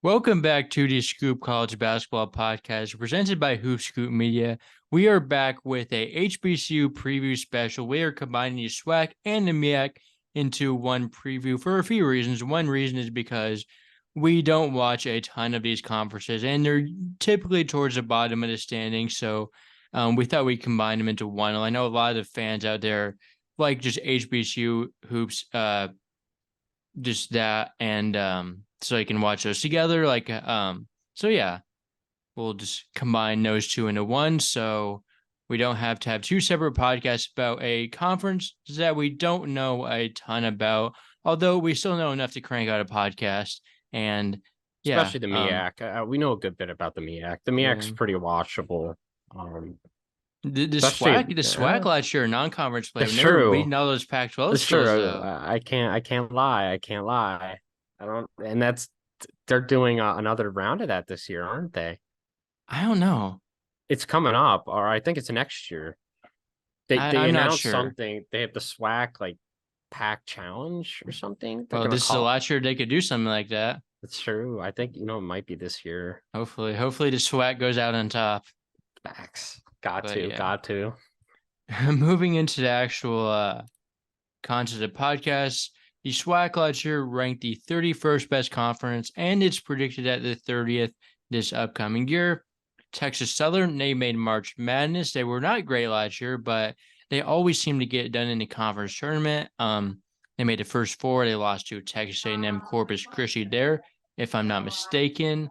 Welcome back to the Scoop College Basketball Podcast presented by Hoop Scoop Media. We are back with a HBCU preview special. We are combining the SWAC and the MEAC into one preview for a few reasons. One reason is because we don't watch a ton of these conferences, and they're typically towards the bottom of the standing. So we thought we'd combine them into one. I know a lot of the fans out there like just HBCU hoops, just that, and so you can watch those together. So yeah, we'll just combine those two into one. So we don't have to have two separate podcasts about a conference that we don't know a ton about, although we still know enough to crank out a podcast. And yeah, especially the MEAC. We know a good bit about the MEAC. The MEAC's pretty watchable. The SWAC last year, non-conference play. It's Never true. beaten all those Pac-12 It's schools, true. though. I can't lie. I don't, and they're doing another round of that this year, aren't they? I don't know. It's coming up, or I think it's next year. They I'm not announced sure. something. They have the SWAC Pack Challenge or something. Well, this is the last year they could do something like that. That's true. I think it might be this year. Hopefully the SWAC goes out on top. Facts. Got to. Moving into the actual content of the podcast, the SWAC last year ranked the 31st best conference, and it's predicted at the 30th this upcoming year. Texas Southern, they made March Madness. They were not great last year, but they always seem to get it done in the conference tournament. They made the first four. They lost to Texas A&M Corpus Christi there, if I'm not mistaken.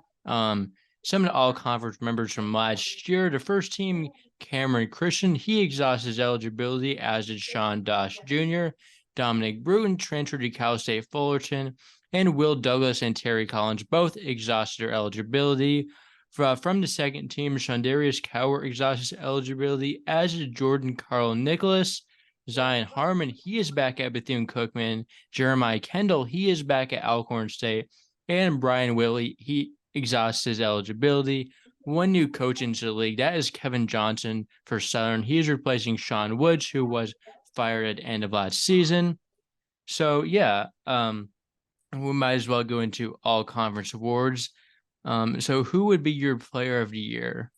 Some of the all-conference members from last year, the first team, Cameron Christian, he exhausted his eligibility, as did Sean Dosh Jr., Dominic Bruton transferred to Cal State Fullerton, and Will Douglas and Terry Collins both exhausted their eligibility. From the second team, Shondarius Cowart exhausted his eligibility, as did Jordan Carl Nicholas. Zion Harmon, he is back at Bethune-Cookman. Jeremiah Kendall, he is back at Alcorn State. And Brian Willie, he exhausts his eligibility. One new coach into the league, that is Kevin Johnson for Southern. He is replacing Sean Woods, who was fired at the end of last season. So yeah, we might as well go into all conference awards. So who would be your player of the year?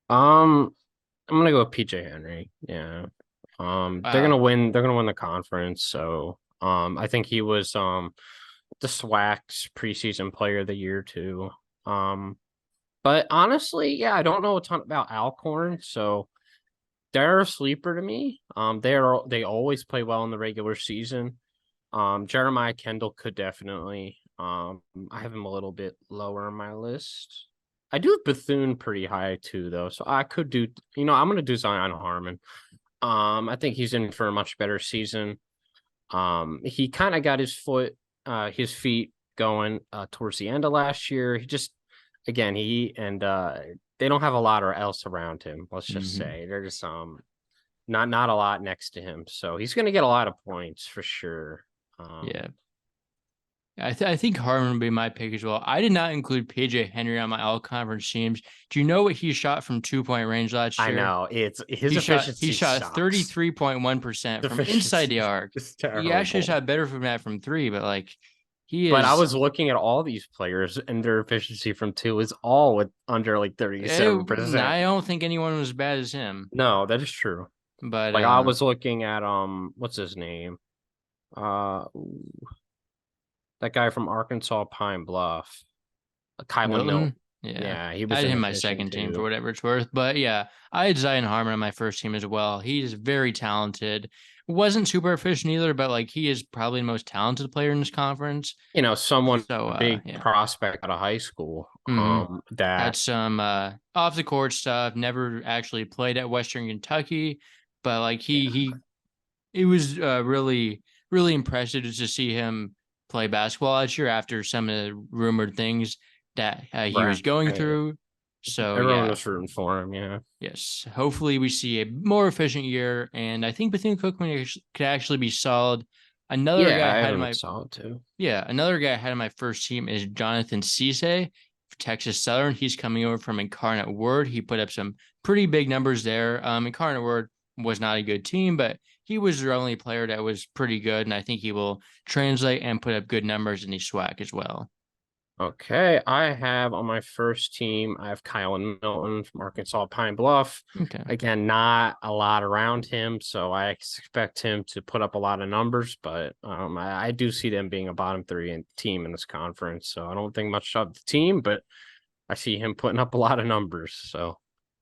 I'm gonna go with PJ Henry. Yeah. Wow. They're gonna win the conference. So I think he was the SWAC's preseason player of the year too. But honestly, yeah, I don't know a ton about Alcorn, so they're a sleeper to me. They always play well in the regular season. Jeremiah Kendall could definitely. I have him a little bit lower on my list. I do have Bethune pretty high too, though, so I could do. I'm gonna do Zion Harmon. I think he's in for a much better season. He kind of got his feet going towards the end of last year. They don't have a lot else around him. Let's just say they're just not a lot next to him, so he's gonna get a lot of points for sure. Yeah. I think Harmon would be my pick as well. I did not include PJ Henry on my all-conference teams. Do you know what he shot from 2-point range last year? I know. It's his efficiency. He shot 33.1% from inside the arc. He actually shot better from that from three, but But I was looking at all these players, and their efficiency from two is all under 37%. I don't think anyone was as bad as him. No, that is true. But I was looking at what's his name? That guy from Arkansas Pine Bluff, Kylan Milton. Yeah, he was. I had him my second team for whatever it's worth. But yeah, I had Zion Harmon on my first team as well. He's very talented. Wasn't super efficient either, but he is probably the most talented player in this conference. Big prospect out of high school. That had some off the court stuff. Never actually played at Western Kentucky, but it was really really impressive to see him play basketball last year after some of the rumored things that he was going through. So everyone was rooting for him. Yeah. Yes. Hopefully we see a more efficient year, and I think Bethune-Cookman could actually be solid. Another guy I had in my solid too. Yeah, another guy I had in my first team is Jonathan Cisse for Texas Southern. He's coming over from Incarnate Word. He put up some pretty big numbers there. Incarnate Word was not a good team, but he was their only player that was pretty good, and I think he will translate and put up good numbers in the SWAC as well. Okay, I have on my first team, I have Kyle and Milton from Arkansas Pine Bluff. Okay. Again, not a lot around him, so I expect him to put up a lot of numbers, but I do see them being a bottom three team in this conference. So I don't think much of the team, but I see him putting up a lot of numbers. So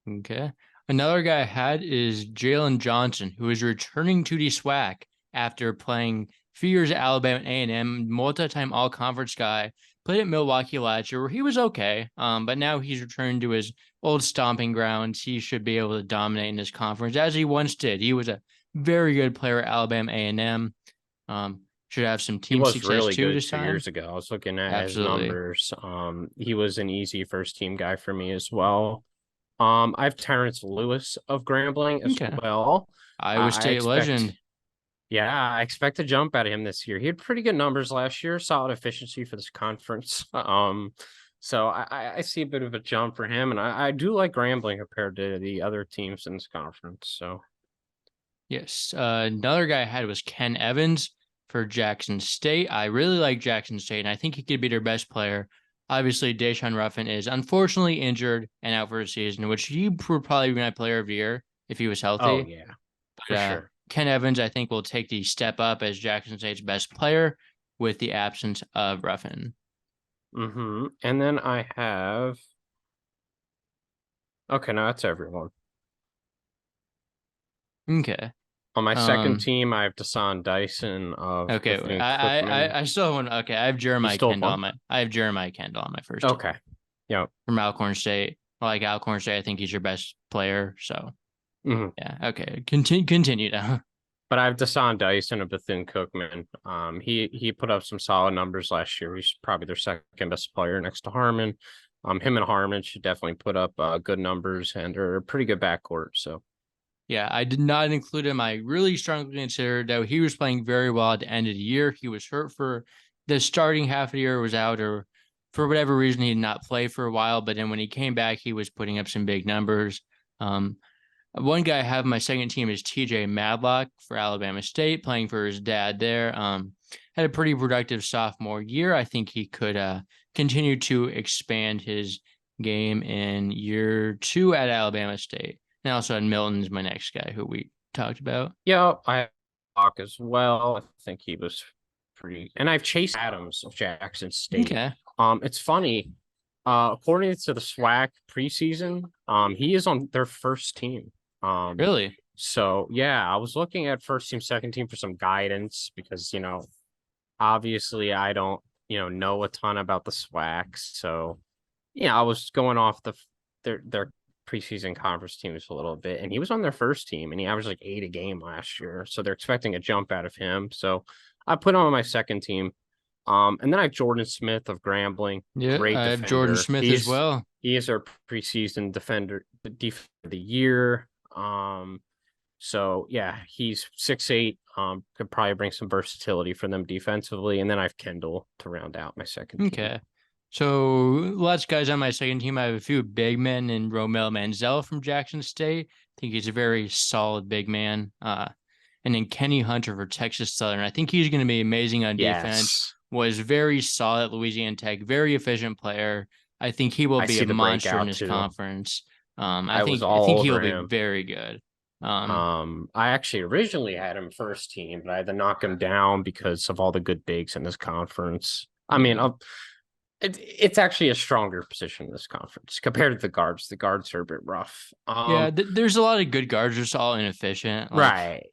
Okay. Another guy I had is Jalen Johnson, who is returning to the SWAC after playing 3 years at Alabama A&M, multi-time all-conference guy. Played at Milwaukee last year where he was okay, but now he's returned to his old stomping grounds. He should be able to dominate in this conference as he once did. He was a very good player at Alabama A&M. Should have some he team was success really too good this two time. years ago. I was looking at his Absolutely. numbers. He was an easy first team guy for me as well. I have Terrence Lewis of Grambling as Okay. well. Iowa I State expect, legend. yeah, I expect a jump out of him this year. He had pretty good numbers last year, solid efficiency for this conference. So I see a bit of a jump for him, and I do like Grambling compared to the other teams in this conference. So Yes. Another guy I had was Ken Evans for Jackson State. I really like Jackson State, and I think he could be their best player. Obviously, Deshaun Ruffin is unfortunately injured and out for a season, which he would probably be my player of the year if he was oh healthy. yeah, But for sure. Ken Evans, I think, will take the step up as Jackson State's best player with the absence of Ruffin. And then I have, okay, no, that's everyone. Okay. On my second Um. team, I have Desan Dyson of Okay. Bethune-Cookman. I still have one. Okay. I have You Jeremiah still have Kendall one? on my. I have Jeremiah Kendall on my first team Okay. Yeah. from Alcorn State. I like Alcorn State. I think he's your best player. So yeah. Okay. Continue now. But I have Desan Dyson of Bethune-Cookman. He put up some solid numbers last year. He's probably their second best player next to Harmon. Him and Harmon should definitely put up good numbers and are a pretty good backcourt. So Yeah, I did not include him. I really strongly considered that he was playing very well at the end of the year. He was hurt for the starting half of the year, was out, or for whatever reason, he did not play for a while. But then when he came back, he was putting up some big numbers. Um, One guy I have on my second team is TJ Madlock for Alabama State, playing for his dad there. Had a pretty productive sophomore year. I think he could continue to expand his game in year two at Alabama State. And also had Milton's my next guy who we talked about. yeah, I have Hawk as well. I think he was pretty, and I have Chase Adams of Jackson State. Okay. It's funny. According to the SWAC preseason, he is on their first team. Really? So yeah, I was looking at first team, second team for some guidance because obviously I don't know a ton about the SWACs. So yeah, I was going off their preseason conference teams a little bit, and he was on their first team, and he averaged like 8 a game last year. So they're expecting a jump out of him. So I put him on my second team. And then I have Jordan Smith of Grambling, Yeah, great I have Jordan defender. Smith as well. He is our preseason defender of the year. So yeah, he's 6'8", could probably bring some versatility for them defensively. And then I have Kendall to round out my second team. Okay. So lots of guys on my second team. I have a few big men in Romel Manziel from Jackson State. I think he's a very solid big man. And then Kenny Hunter for Texas Southern. I think he's going to be amazing on defense. Yes. Was very solid at Louisiana Tech, very efficient player. I think he will I be see a the monster in breakout this too. conference. I was I all think he'll over be him. very good. I actually originally had him first team, but I had to knock him down because of all the good bigs in this conference. I mean, it's actually a stronger position in this conference compared to the guards. The guards are a bit rough. There's a lot of good guards, just all inefficient. Right.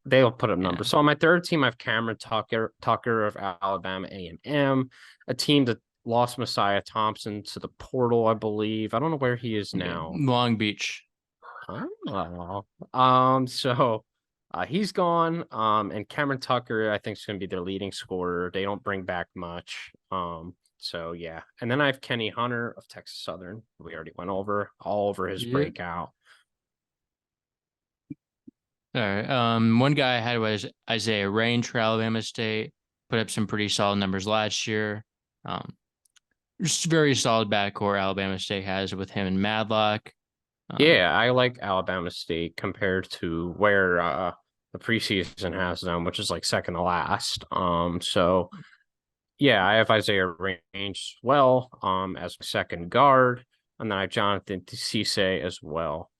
They'll put up numbers. Yeah. So on my third team, I have Cameron Tucker of Alabama A&M, a team that lost Messiah Thompson to the portal, I believe. I don't know where he is now. Long Beach. So he's gone. And Cameron Tucker, I think, is going to be their leading scorer. They don't bring back much. So yeah. And then I have Kenny Hunter of Texas Southern. We already went all over his breakout. All right. One guy I had was Isaiah Range for Alabama State. Put up some pretty solid numbers last year. Just very solid backcourt Alabama State has with him and Madlock. Yeah, I like Alabama State compared to where the preseason has them, which is like second to last. So Yeah, I have Isaiah Range as well, as second guard, and then I have Jonathan Cisse as well,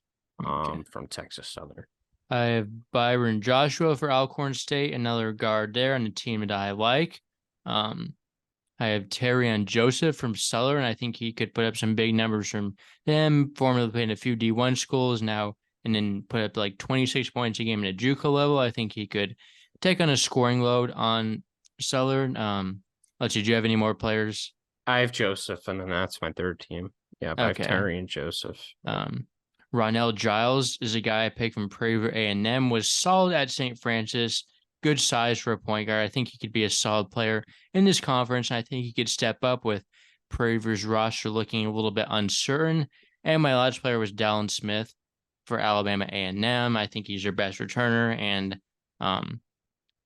Okay. from Texas Southern. I have Byron Joshua for Alcorn State, another guard there on the team that I like. Um, I have Terrion Joseph from Southern. I think he could put up some big numbers from them. Formerly played in a few D1 schools now, and then put up like 26 points a game at a JUCO level. I think he could take on a scoring load on Southern. Let's see, do you have any more players? I have Joseph, and then that's my third team. Yeah, I have Okay. Terry and Joseph. Ronell Giles is a guy I picked from Prairie View A&M, was solid at St. Francis, good size for a point guard. I think he could be a solid player in this conference, and I think he could step up with Prairie View's roster looking a little bit uncertain. And my last player was Dallin Smith for Alabama A&M. I think he's their best returner, and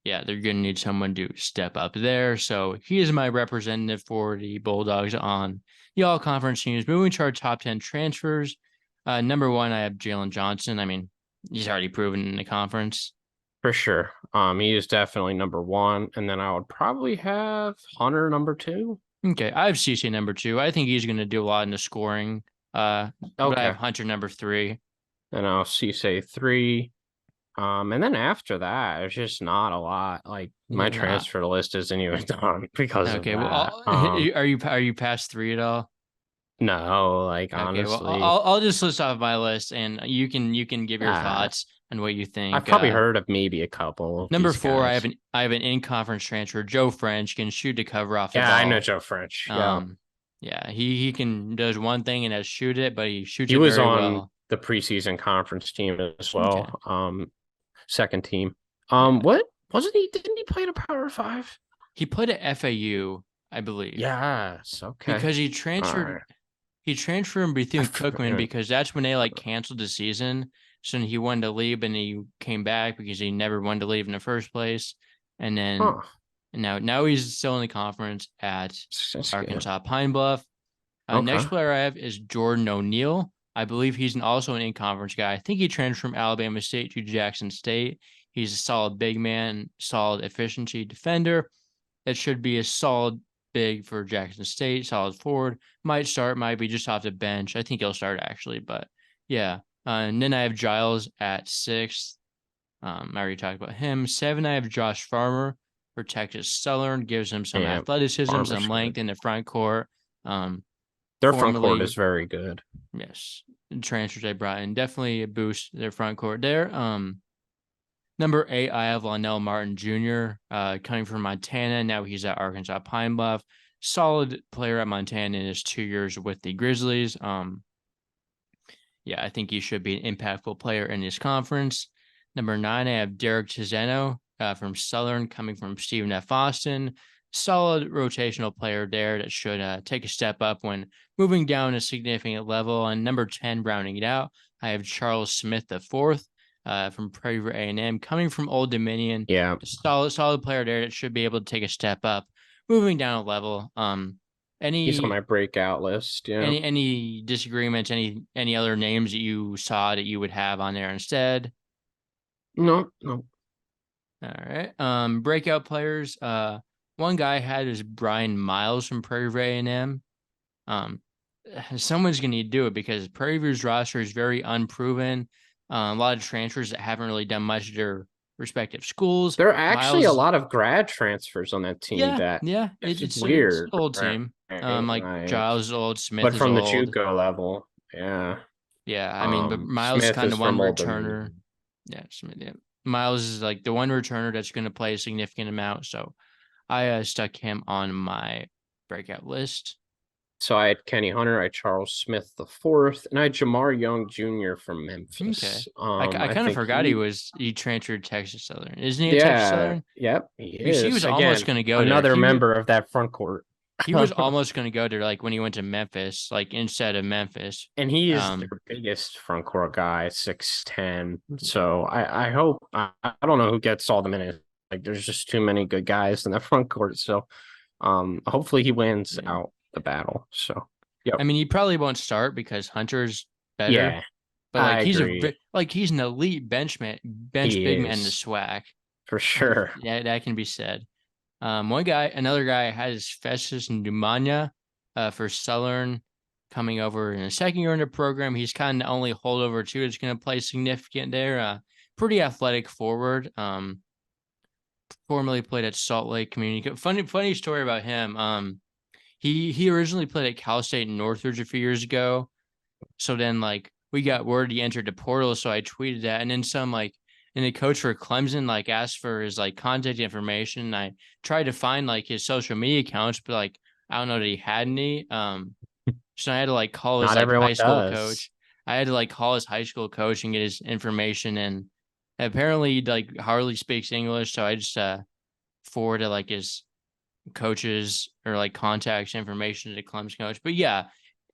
yeah, they're going to need someone to step up there. So he is my representative for the Bulldogs on the all-conference teams. Moving to our top 10 transfers. Number one, I have Jalen Johnson. I mean, he's already proven in the conference. For sure. He is definitely number one, and then I would probably have Hunter number two. Okay, I have CC number two. I think he's going to do a lot in the scoring. But I have Hunter number three. And I'll say three. And then after that, it's just not a lot. Like my transfer list isn't even done because of that. Well, are you past three at all? No, like Okay, honestly, well, I'll just list off my list, and you can give your thoughts on what you think. I've probably heard of maybe a couple. Number four, guys. I have an in-conference transfer. Joe French can shoot to cover off the ball. Yeah, I know Joe French. Yeah, he can does one thing and has shoot it, but he shoots. He was very on well. the preseason conference team as well. Okay. Second team. What wasn't he? Didn't he play in a Power Five? He played at FAU, I believe. Yes. Okay. Because he transferred. Right. He transferred him between Cookman because that's when they like canceled the season. So he wanted to leave, and he came back because he never wanted to leave in the first place. And then, and now he's still in the conference at Arkansas Pine Bluff. Next player I have is Jordan O'Neal. I believe he's also an in-conference guy. I think he transferred from Alabama State to Jackson State. He's a solid big man, solid efficiency defender. That should be a solid big for Jackson State, solid forward. Might start, might be just off the bench. I think he'll start actually, but yeah. And then I have Giles at 6. I already talked about him. 7, I have Josh Farmer for Texas Southern. Gives him some athleticism, Farmer's some length in the front court. Their front court is very good. Yes. The transfers they brought in definitely a boost their front court there. Number 8, I have Lonnell Martin Jr. Coming from Montana. Now he's at Arkansas Pine Bluff. Solid player at Montana in his 2 years with the Grizzlies. Yeah, I think he should be an impactful player in this conference. Number 9, I have Derek Chiseno from Southern, coming from Stephen F. Austin. Solid rotational player there that should take a step up when moving down a significant level. And number 10, rounding it out, I have Charles Smith IV from Prairie View A&M, coming from Old Dominion. Yeah, solid player there that should be able to take a step up, moving down a level. He's on my breakout list. Yeah. Any disagreements? Any other names that you saw that you would have on there instead? No. All right. Breakout players. One guy I had is Brian Miles from Prairie View A&M. Someone's going to need to do it because Prairie View's roster is very unproven. A lot of transfers that haven't really done much at their respective schools. There are actually a lot of grad transfers on that team. It's weird. It's an old team. Like Giles is old, Smith but is from old. The JUCO level. Yeah. Yeah, I mean, but Miles is kind of one returner. Yeah, Smith. Yeah, Miles is like the one returner that's going to play a significant amount. So I stuck him on my breakout list. So I had Kenny Hunter, I had Charles Smith IV, and I had Jamar Young Jr. from Memphis. Okay. I kind of forgot he transferred to Texas Southern. Isn't he at Texas Southern? Yep, he is. He was almost going to go another there. member of that front court. He was almost going to go there, like when he went to Memphis, like instead of Memphis. And he is their biggest front court guy, 6'10". So I hope I don't know who gets all the minutes. Like there's just too many good guys in the front court. So hopefully he wins out the battle. So I mean, he probably won't start because Hunter's better. Yeah, but like he's an elite bench big man in the SWAC for sure. Yeah, that can be said. Another guy has Festus Pneumonia for Southern coming over in the second year in the program. He's kind of the only holdover too that's going to play significant there. Pretty athletic forward. Formerly played at Salt Lake Community. Funny story about him. He originally played at Cal State Northridge a few years ago. So then like we got word he entered the portal, so I tweeted that, and then and the coach for Clemson like asked for his like contact information. And I tried to find like his social media accounts, but like I don't know that he had any. So I had to like call his Not like everyone high school does. coach. I had to like call his high school coach and get his information, and apparently he like hardly speaks English, so I just forwarded like his coaches or like contacts information to the Clemson coach. But yeah,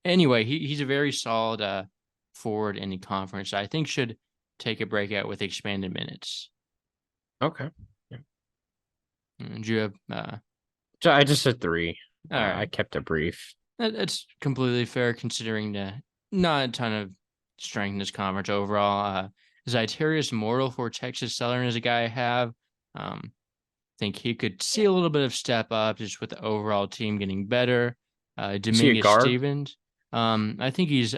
anyway, he's a very solid forward in the conference. I think should take a breakout with expanded minutes. Okay. Yeah. Do you have So I just said 3. All right. I kept it brief. That's completely fair considering the not a ton of strength in this conference overall. Zyterius Mortal for Texas Southern is a guy I have. Think he could see a little bit of step up just with the overall team getting better. Dominguez Stevens. I think he is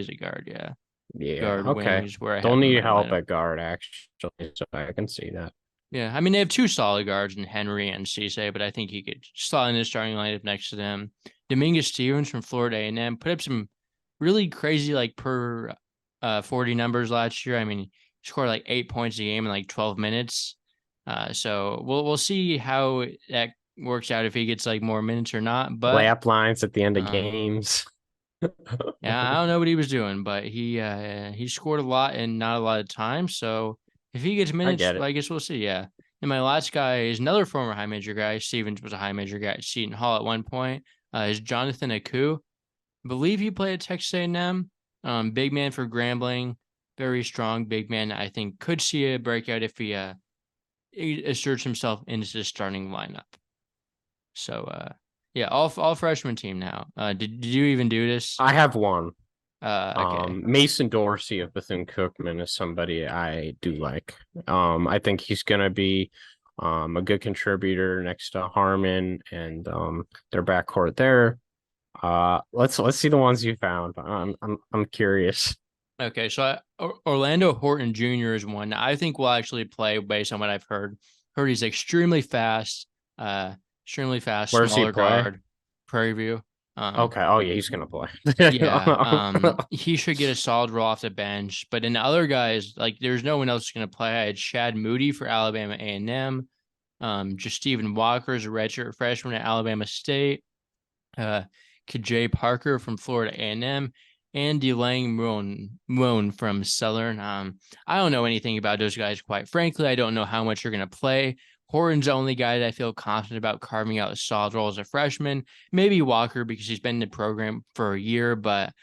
a guard, yeah. Yeah. Guard Okay. wing is where I don't need help lineup. at guard actually, so I can see that. Yeah, I mean they have 2 solid guards in Henry and Cisse, but I think he could slot in his starting lineup next to them. Dominguez Stevens from Florida A&M put up some really crazy like per 40 numbers last year. I mean, he scored like 8 points a game in like 12 minutes. So we'll see how that works out if he gets like more minutes or not. But layup lines at the end of games. Yeah, I don't know what he was doing, but he scored a lot and not a lot of time. So if he gets minutes, I guess we'll see. Yeah. And my last guy is another former high major guy. Stevens was a high major guy at Seton Hall at one point. Is Jonathan Aku. I believe he played at Texas A&M. Big man for Grambling, very strong big man. I think could see a breakout if he asserts himself into the starting lineup. So yeah, all freshman team now. Did you even do this? I have one. Okay. Mason Dorsey of Bethune-Cookman is somebody I do like. I think he's gonna be a good contributor next to Harmon and their backcourt there. Let's see the ones you found. I'm curious. Okay, so Orlando Horton Jr. is one I think will actually play based on what I've heard. Heard he's extremely fast. Where's Smaller he play? guard, Prairie View. Okay. Oh yeah, he's gonna play. Yeah. He should get a solid role off the bench. But in the other guys, like there's no one else gonna play. I had Shad Moody for Alabama A&M. Just Stephen Walker is a redshirt freshman at Alabama State. Kajay Parker from Florida A&M. And Delang Moon from Southern. I don't know anything about those guys, quite frankly. I don't know how much you're gonna play. Horton's the only guy that I feel confident about carving out a solid role as a freshman. Maybe Walker because he's been in the program for a year, but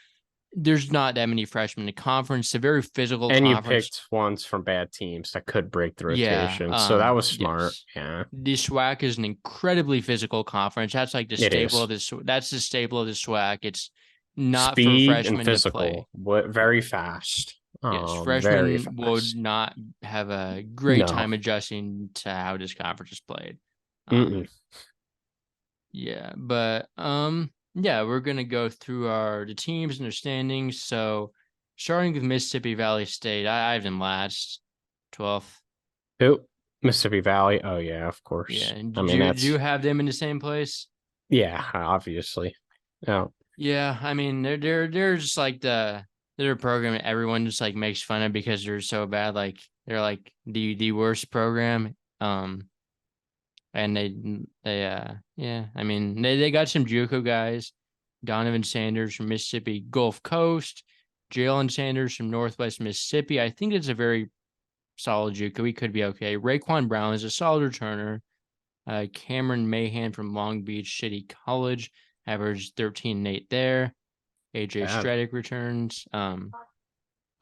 there's not that many freshmen in the conference. It's a very physical and conference. You picked ones from bad teams that could break the rotation. So that was smart. Yes. Yeah. The SWAC is an incredibly physical conference. That's like the staple of this. That's the staple of the SWAC. It's not speed for freshmen and physical, to play. Very fast. Yes, freshmen would not have a great time adjusting to how this conference is played. Yeah, but yeah, we're gonna go through the teams and their standings. So starting with Mississippi Valley State, I have them last 12th. Who? Mississippi Valley. Oh yeah, of course. Yeah. Do you have them in the same place? Yeah, obviously. Yeah. Yeah, I mean they're just like they're a program that everyone just like makes fun of because they're so bad. Like they're like the worst program. And yeah, I mean they got some JUCO guys. Donovan Sanders from Mississippi Gulf Coast, Jalen Sanders from Northwest Mississippi. I think it's a very solid JUCO. He could be okay. Raekwon Brown is a solid returner. Cameron Mahan from Long Beach City College averaged 13 and 8 there. AJ Stredick returns. I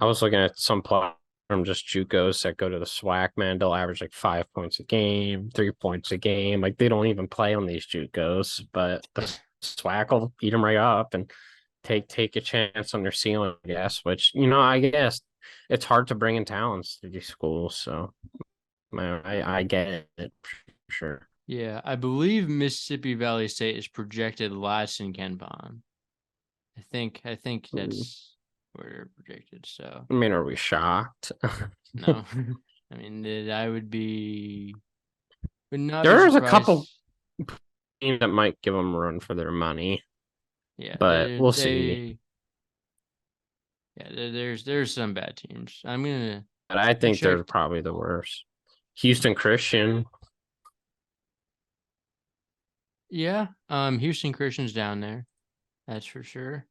was looking at some play from just JUCOs that go to the SWAC, man. They'll average like 5 points a game, 3 points a game. Like they don't even play on these JUCOs, but the SWAC will eat them right up and take a chance on their ceiling, I guess. Which I guess it's hard to bring in talents to these schools. So I get it for sure. Yeah, I believe Mississippi Valley State is projected last in Ken Palm. I think that's where they're projected. So I mean, are we shocked? no, I mean I would not be There's a couple surprised. teams that might give them a run for their money, Yeah, but we'll see. there's some bad teams. I'm gonna But I think check. they're probably the worst. Houston Christian. Yeah, Houston Christian's down there. That's for sure.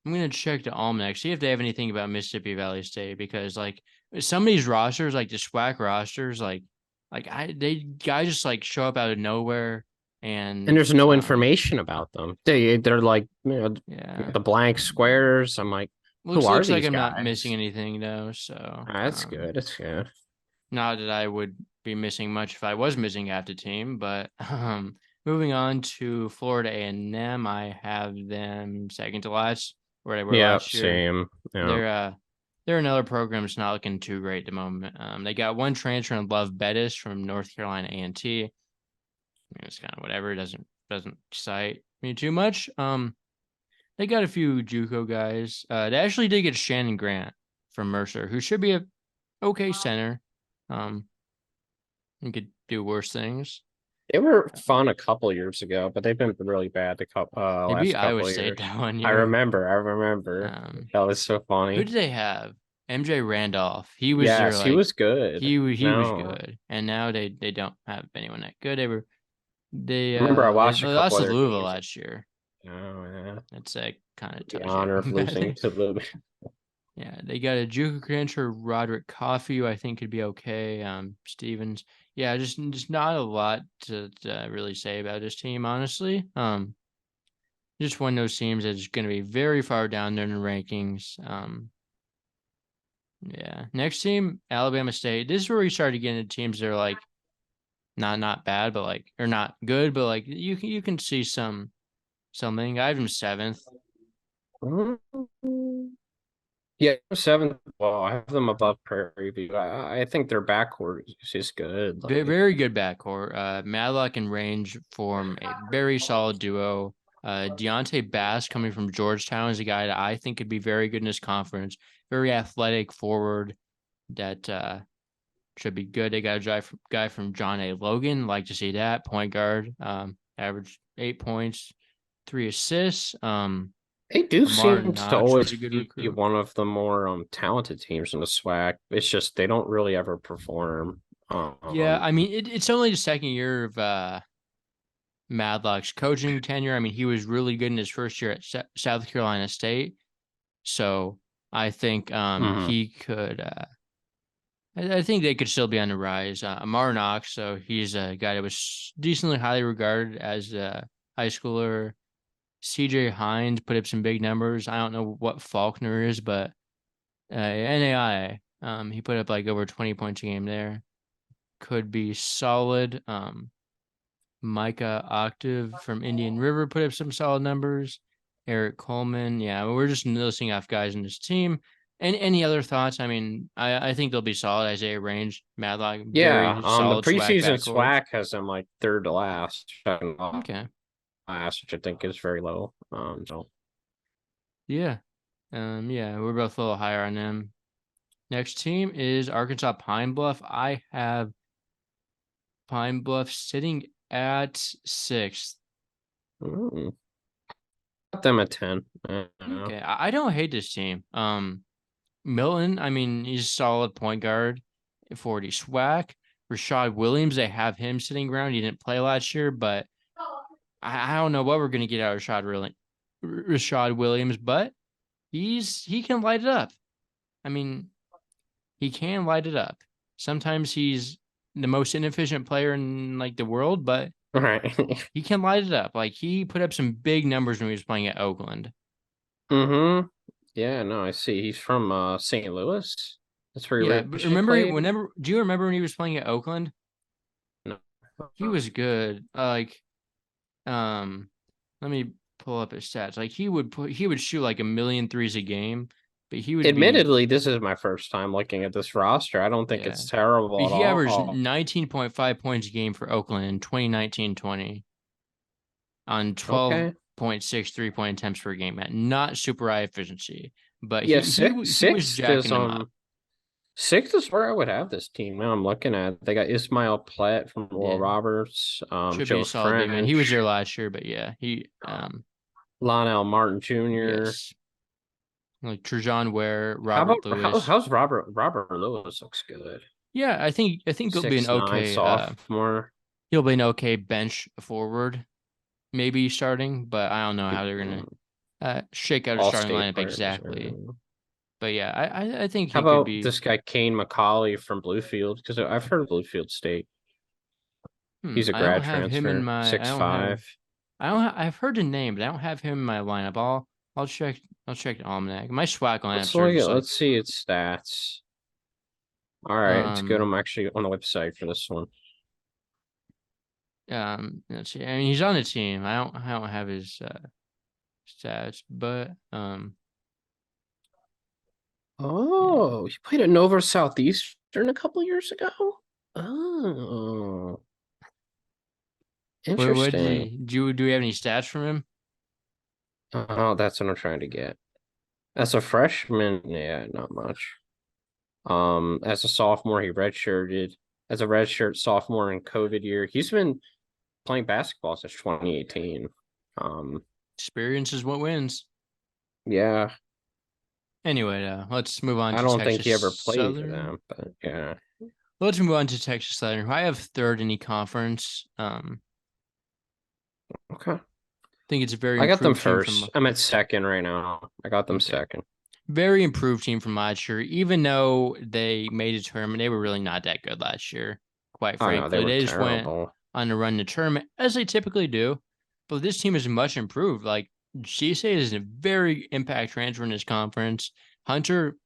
I'm gonna check the almanac, see if they have anything about Mississippi Valley State, because like some of these rosters, like the SWAC rosters, they guys just like show up out of nowhere, And and there's no information about them. They're like, yeah, the blank squares. I'm like, who are looks like these I'm not missing guys? anything though. So That's good. That's good. not that I would be missing much if I was missing half the team, but moving on to Florida A&M, I have them second to last where they were Yeah, last year. same. Yeah. They're another program that's not looking too great at the moment. They got one transfer in Love Bettis from North Carolina A&T. I mean, it's kind of whatever. It doesn't excite me too much. They got a few JUCO guys. They actually did get Shannon Grant from Mercer, who should be a okay center. You could do worse things. They were fun a couple years ago, but they've been really bad the They beat last Iowa couple of State years. that one I year. remember. I remember. That was so Who funny. did they have? MJ Randolph. He was their Yes, he was good. he was No, good, and now they don't have anyone that good. I remember I They watched a couple lost to other Louisville games. last year. Oh yeah, That's kind of the tells you. honor of losing to the. Yeah, they got a JUCO transfer, Roderick Coffey, who I think could be okay. Stevens. Yeah, just not a lot to really say about this team, honestly. Just one of those teams that's going to be very far down there in the rankings. Yeah. Next team, Alabama State. This is where we started getting into teams that are like not bad, but like or not good, but like you can see something. I have them seventh. Yeah, seventh. Well, I have them above Prairie View. I think their backcourt is just good. Very, Like, very good backcourt. Madlock and Range form a very solid duo. Deontay Bass coming from Georgetown is a guy that I think could be very good in this conference. Very athletic forward that should be good. They got a guy from John A. Logan. Like to see that. Point guard. Averaged 8 points, 3 assists. they do Amar seem to Knox was always a good be recruit. one of the more talented teams in the SWAC. It's just they don't really ever perform. Yeah, I mean it's only the second year of Madlock's coaching tenure. I mean, he was really good in his first year at South Carolina State. So I think mhm. he could I think they could still be on the rise. Amar Knox, so he's a guy that was decently highly regarded as a high schooler. CJ Hines put up some big numbers. I don't know what Faulkner is, but NAI, he put up like over 20 points a game there. Could be solid. Micah Octave from Indian River put up some solid numbers. Eric Coleman. Yeah, we're just listing off guys in this team. And any other thoughts? I mean, I think they'll be solid. Isaiah Range, Madlock, Yeah, very the solid swag preseason backcourt. SWAC has them like third to last, second Okay. last, which I think is very low. So Yeah. Yeah, we're both a little higher on them. Next team is Arkansas Pine Bluff. I have Pine Bluff sitting at sixth. got them at 10. I don't know. Okay. I don't hate this team. Milton, I mean, he's a solid point guard for the SWAC. Rashad Williams, they have him sitting around. He didn't play last year, but I don't know what we're gonna get out of Rashad Williams, but he can light it up. I mean, he can light it up. Sometimes he's the most inefficient player in like the world, but All right. he can light it up. Like he put up some big numbers when he was playing at Oakland. Mm-hmm. Yeah, no, I see. He's from St. Louis. That's where he Yeah, but originally remember played. do you remember when he was playing at Oakland? No. He was good. Um, let me pull up his stats. Like he would shoot like a million threes a game, but he would Admittedly, this is my first time looking at this roster. I don't think it's terrible at he averaged all. 19.5 points a game for Oakland in 2019-20 on 12.6 3-point attempts per game at not super high efficiency. But Yeah, he was jacking them up. Sixth is where I would have this team. Now I'm looking at they got Ismail Platt from Oral Roberts, Should Joe be a solid big man. He was there last year, but yeah, Lionel Martin Jr. Yes. Like Trajan Ware, Lewis. How's Robert Lewis looks good. Yeah, I think he'll be an 6'9" okay sophomore. He'll be an okay bench forward, maybe starting, but I don't know how they're gonna shake out a starting lineup exactly. But yeah, I think he could be. This guy Kane McCauley from Bluefield? Because I've heard of Bluefield State. He's a grad transfer, 6'5". I've heard the name, but I don't have him in my lineup. I'll check the almanac. My SWAC lineup. Let's see its stats. All right, it's good. I'm actually on the website for this one. Let's see. I mean, he's on the team. I don't have his stats, but Oh, he played at Nova Southeastern a couple years ago. Oh, interesting. Do we have any stats from him? Oh, that's what I'm trying to get. As a freshman, yeah, not much. As a sophomore, he redshirted. As a redshirt sophomore in COVID year, he's been playing basketball since 2018. Experience is what wins. Yeah. Anyway, let's move on. I don't think he ever played for them, but yeah. Let's move on to Texas Southern, who I have third in the conference. Okay. I think it's a very. I got them first. I'm at second right now. I got them second. Very improved team from last year. Even though they made a tournament, they were really not that good last year. Quite frankly, they just went on a run the tournament as they typically do. But this team is much improved. Like GSA is a very impact transfer in this conference. Hunter,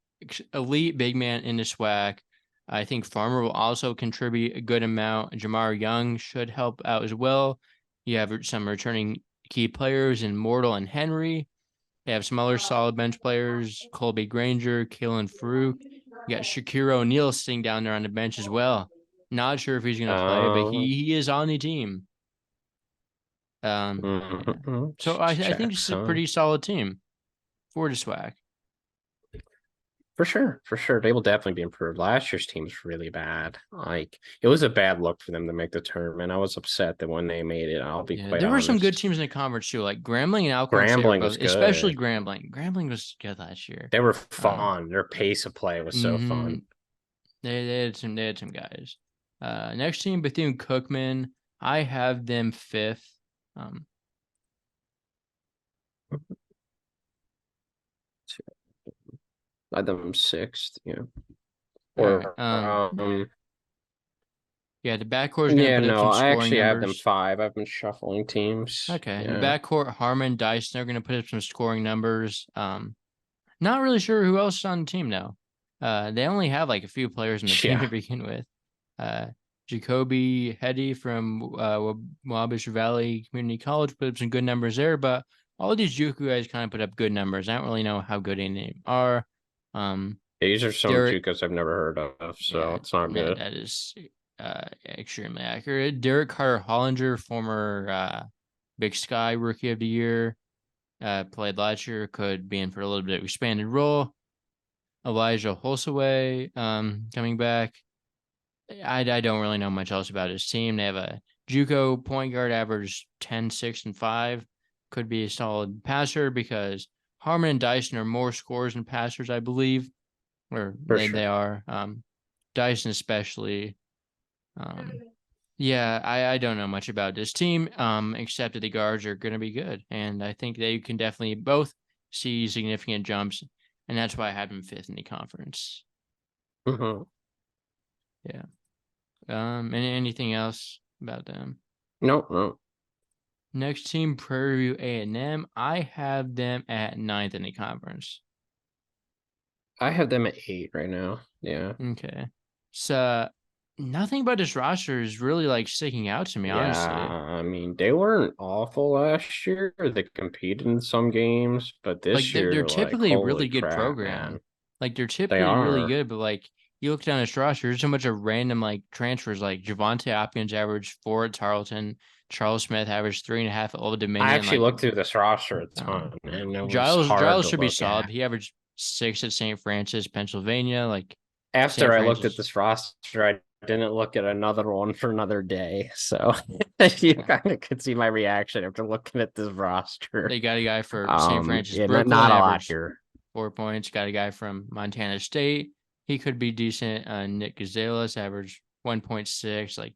elite big man in the SWAC. I think Farmer will also contribute a good amount. Jamar Young should help out as well. You have some returning key players in Mortal and Henry. They have some other solid bench players, Colby Granger, Kalen Farouk. You got Shakir O'Neal sitting down there on the bench as well. Not sure if he's going to play, but he is on the team. So I think it's a pretty solid team for the SWAC. For sure. They will definitely be improved. Last year's team was really bad. Like it was a bad look for them to make the tournament. I was upset that when they made it, I'll be quite honest. There were some good teams in the conference too, like Grambling and Alcorn State. Grambling was good. Especially Grambling. Grambling was good last year. They were fun. Their pace of play was so fun. They had some guys. Next team, Bethune-Cookman. I have them fifth. I had them sixth, yeah. Or yeah, the backcourt is going to put up some scoring I actually numbers. have them five. I've been shuffling teams. Okay, the backcourt, Harmon, Dyson, they're going to put up some scoring numbers. Not really sure who else is on the team now. They only have like a few players in the team to begin with. Jacoby Heddy from Wabash Valley Community College put up some good numbers there, but all of these JUCO guys kind of put up good numbers. I don't really know how good any of them are. These are some JUCOs I've never heard of, so it's not good. That is extremely accurate. Derek Carter Hollinger, former Big Sky Rookie of the Year, played last year, could be in for a little bit of expanded role. Elijah Holsaway coming back. I don't really know much else about his team. They have a JUCO point guard, average 10, 6, and 5. Could be a solid passer because Harmon and Dyson are more scorers than passers, I believe. They are. Dyson especially. I don't know much about this team, except that the guards are going to be good. And I think they can definitely both see significant jumps. And that's why I have them fifth in the conference. Mm-hmm. Yeah. Anything else about them? No. Next team, Prairie View A&M. I have them at 9th in the conference. I have them at 8 right now. Yeah. Okay. So nothing about this roster is really like sticking out to me, Yeah, honestly. I mean, they weren't awful last year. They competed in some games, but Like this they're year, like, typically a holy really good crap, program. man. Like they're They typically really are. good, but like you look down this roster, there's so much of random like transfers. Like Javante Hopkins averaged 4 at Tarleton, Charles Smith averaged 3.5 at Old I Dominion. actually Like looked through this roster a ton, um, and it was hard Giles to should be look solid. at. He averaged 6 at St. Francis, Pennsylvania. Like After St. I looked at Francis, this roster, I didn't look at another one for another day. So you kind of could see my reaction after looking at this roster. they got a guy for St. Francis, Yeah, Brooklyn, not a lot averaged here. 4 points. Got a guy from Montana State. He could be decent. Nick Gonzalez averaged 1.6. Like,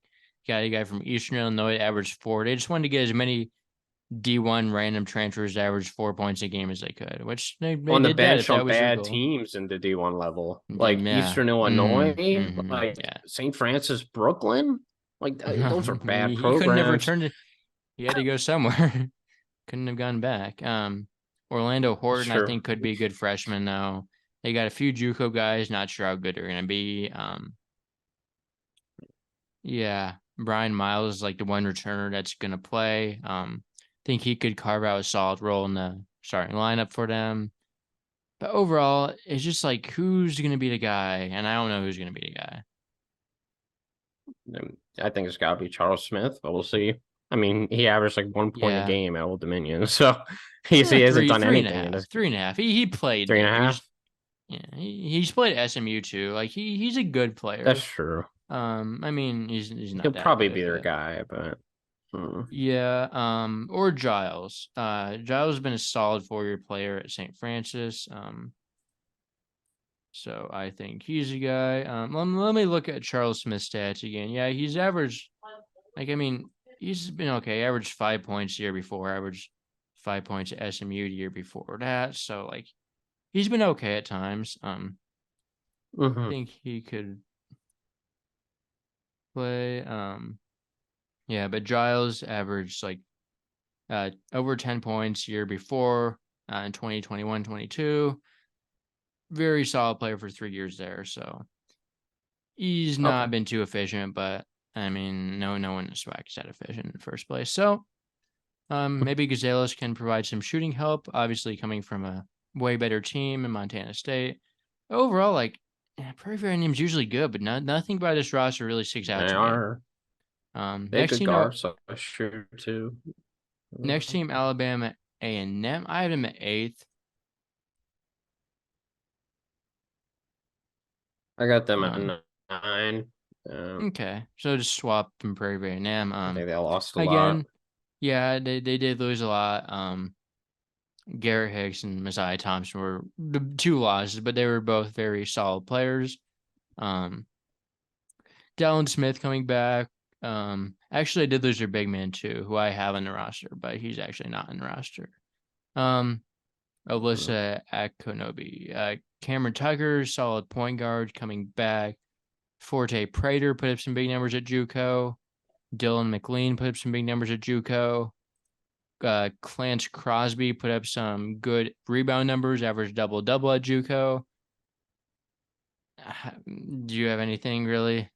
got a guy from Eastern Illinois averaged 4. They just wanted to get as many D1 random transfers to average 4 points a game as they could, which they On the did that if bench that on was their bad goal. teams in the D1 level, like Yeah. Eastern Illinois, like Yeah. St. Francis, Brooklyn. Like those are bad He couldn't have programs. returned it. He had to go somewhere. Couldn't have gone back. Orlando Horton, I Sure. think, could be a good freshman though. They got a few JUCO guys. Not sure how good they're gonna be. Yeah, Brian Miles is like the one returner that's gonna play. Think he could carve out a solid role in the starting lineup for them. But overall, it's just like who's gonna be the guy, and I don't know who's gonna be the guy. I think it's got to be Charles Smith, but we'll see. I mean, he averaged like 1 point a Yeah, game at Old Dominion, so he hasn't done three and a anything in his half, 3.5. He played three and a there. half. He's played SMU too. Like he's a good That's player. true. I mean he's He'll not that probably good, be their but guy, but yeah. Or Giles. Giles has been a solid 4-year player at St. Francis. So I think he's a guy. Let me look at Charles Smith's stats again. Yeah, he's averaged. Like I mean, he's been okay. Averaged 5 points the year before. Averaged 5 points at SMU the year before that. So like he's been okay at times. I mhm. think he could play. Yeah, but Giles averaged like over 10 points year before in 2021-22. Very solid player for 3 years there. So he's Okay. not been too efficient, but I mean, no one in the SWAC is that efficient in the first place. So maybe Gonzalez can provide some shooting help, obviously coming from a way better team in Montana State. Overall, like Prairie View Name's usually good, but nothing about this roster really sticks out They to me. are. They Next good team, guards, so that's true too. next team, Alabama A&M. I have them at 8th. I got them at Um, 9. okay, so just swap from Prairie View A&M. I think they lost a lot. Again, yeah, they did lose a lot. Garrett Hicks and Messiah Thompson were the 2 losses, but they were both very solid players. Um, Dallin Smith coming back. Actually, I did lose their big man too, who I have on the roster, but he's actually not in the roster. Um, Alyssa Akonobi. Cameron Tucker, solid point guard, coming back. Forte Prater put up some big numbers at JUCO. Dylan McLean put up some big numbers at JUCO. Clance Crosby put up some good rebound numbers, averaged double-double at JUCO. Do you have anything really?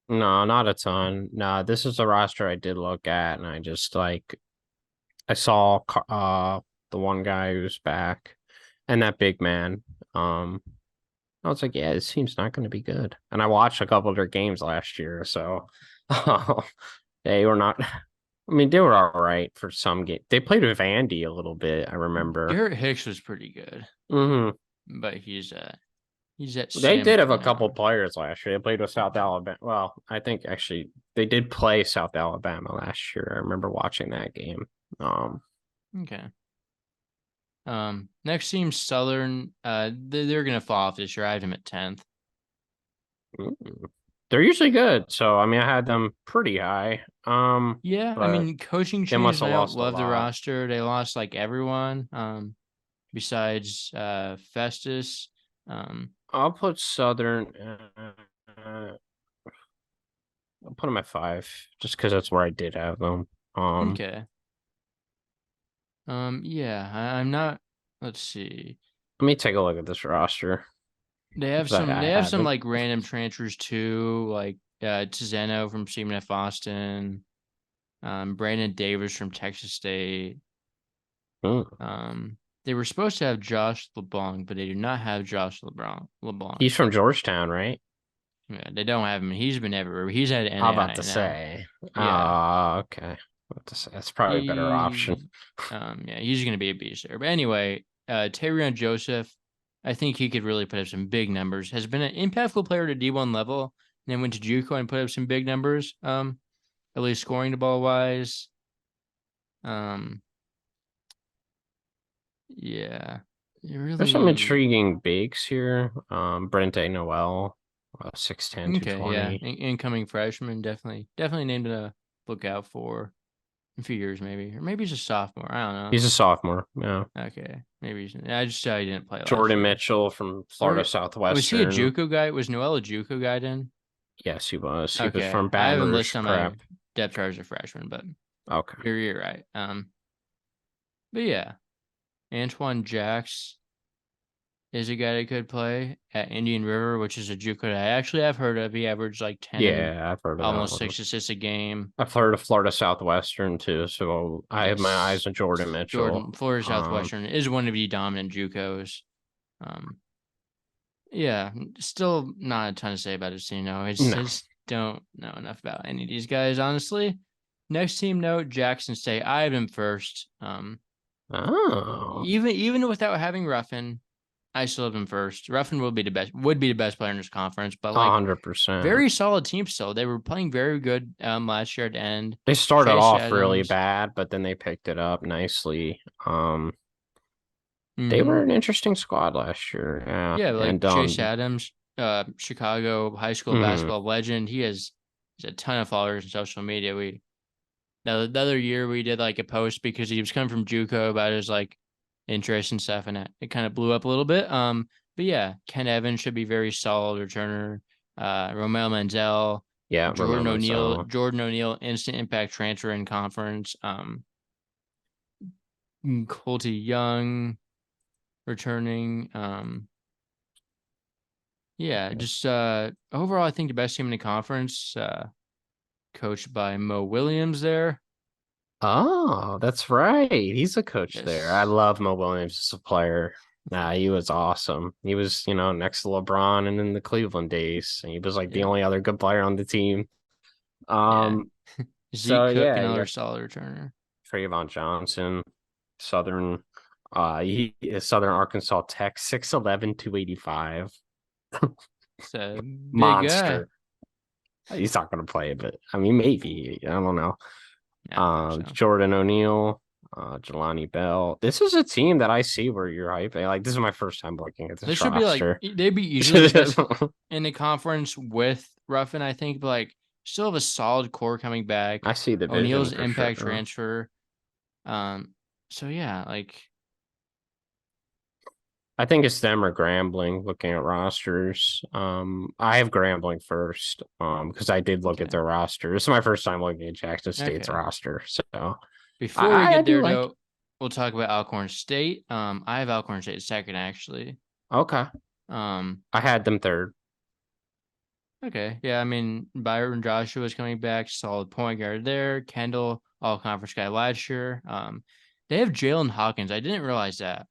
No, not a ton. No, this is a roster I did look at, and I just like I saw the one guy who's back and that big man. I was like, yeah, this team's not going to be good. And I watched a couple of their games last year, so they were not. I mean, they were all right for some game. They played with Andy a little bit. I remember. Garrett Hicks was pretty good, Hmm. but he's at They did have a Samford couple now. players last year. They played with South Alabama. Well, I think actually they did play South Alabama last year. I remember watching that game. Okay. Next team Southern. They're gonna fall off this year. I have them at 10th. They're usually good. So I mean, I had them pretty high. Yeah, I But mean coaching they change. must I have don't lost a love the lot. roster. They lost like everyone. Besides Festus. I'll put Southern. I'll put them at 5, just because that's where I did have them. Okay. Yeah, I'm not. Let's see. Let me take a look at this roster. They have 'Cause some. I They have some haven't. like random transfers too, like Tizeno from Stephen F. Austin, Brandon Davis from Texas State. Mm. They were supposed to have Josh LeBlanc, but they do not have Josh LeBlanc. He's from Georgetown, right? Yeah, they don't have him. He's been everywhere. He's at I'm about NAI to now. say. Yeah, Okay. About to say that's probably a better option. he, yeah, he's gonna be a beast there. But anyway, Terrion Joseph, I think he could really put up some big numbers. Has been an impactful player to D1 level, and then went to JUCO and put up some big numbers. At least scoring the ball wise. Yeah, There's some really. intriguing bigs here. Brente Noel, 6'10", Okay, yeah, 220. incoming freshman, definitely named to look out for in a few years, maybe, or maybe he's a sophomore. I don't know. He's a sophomore. Yeah. Okay, maybe I just saw he didn't play last Jordan year. Mitchell from Florida Where was he a Southwestern. JUCO guy? Was Noel a JUCO guy then? Yes, he was. He was Okay, from I Baton haven't Rouge listed on my Prep. depth chart as a freshman, but Okay. you're right. But yeah, Antoine Jacks is a guy that could play at Indian River, which is a JUCO that I actually have heard of. He averaged like 10 and Yeah, I've heard of that almost one. 6 assists a game. I've heard of Florida Southwestern too, so I have my eyes Yes, on Jordan Mitchell. Florida Southwestern is one of the dominant JUCOs. Um, yeah, still not a ton to say about his team. No, I No. just don't know enough about any of these guys, honestly. Next team note, Jackson State. I have him first. Oh, Even without having Ruffin, I still have him first. Ruffin would be the best player in this conference, but like 100%. very solid team still. They were playing very good last year at the end. They started Chase off really Adams. bad, but then they picked it up nicely. They Mm-hmm. were an interesting squad last year. Yeah. Yeah, like And Chase Adams, Chicago high school mhm. basketball legend. He's a ton of followers on social media. The other year we did like a post because he was coming from JUCO about his like interest and stuff, and it kind of blew up a little bit. But yeah, Ken Evans should be very solid returner. Romel Menzel, Yeah, remember so. Jordan O'Neal, instant impact transfer in conference. Colty Young returning. Yeah, just overall, I think the best team in the conference, coached by Mo Williams there. Oh, that's right. He's a coach there. I Yes. love Mo Williams as a player. Nah, he was awesome. He was, next to LeBron and in the Cleveland days. And he was like the Yeah. only other good player on the team. Yeah. Um, Zeke so Cook, yeah, you another got solid returner. Trayvon Johnson, Southern he is Southern Arkansas Tech, 6'11", 285. It's a big guy. Monster. He's not gonna play, but I mean maybe. I don't know. Yeah, I don't think so. Jordan O'Neal, Jelani Bell. This is a team that I see where you're hyping. Like this is my first time looking at This this should be like roster. they'd be easily the best in the conference with Ruffin, I think, but like still have a solid core coming back. I see the vision O'Neal's for impact sure. transfer. So yeah, like I think it's them or Grambling looking at rosters. I have Grambling first, because I did look okay. at their roster. This is my first time looking at Jackson State's Okay. roster. So Before we I get do there like it. though, we'll talk about Alcorn State. I have Alcorn State second actually. Okay. Um, I had them third. okay. Yeah, I mean Byron Joshua is coming back, solid point guard there. Kendall, all conference guy last year. They have Jalen Hawkins. I didn't realize that.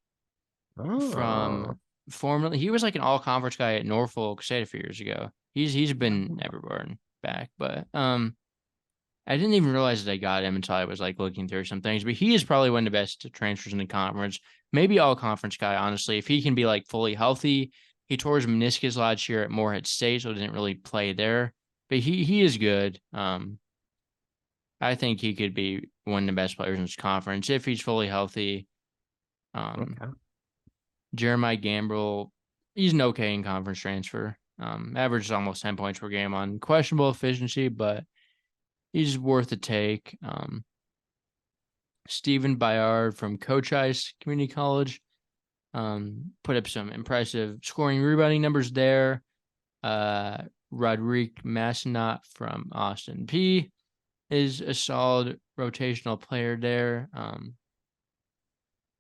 Oh. From formerly he was like an all conference guy at Norfolk State a few years ago. He's been everywhere and back, but I didn't even realize that I got him until I was like looking through some things. But he is probably one of the best transfers in the conference. Maybe all conference guy, honestly. If he can be like fully healthy, he tore his meniscus last year at Morehead State, so didn't really play there. But he is good. I think he could be one of the best players in this conference if he's fully healthy. Okay. Jeremiah Gambrell, he's an okay in conference transfer. Averages almost 10 points per game on questionable efficiency, but he's worth a take. Stephen Bayard from Cochise Community College put up some impressive scoring rebounding numbers there. Roderick Massenot from Austin P is a solid rotational player there.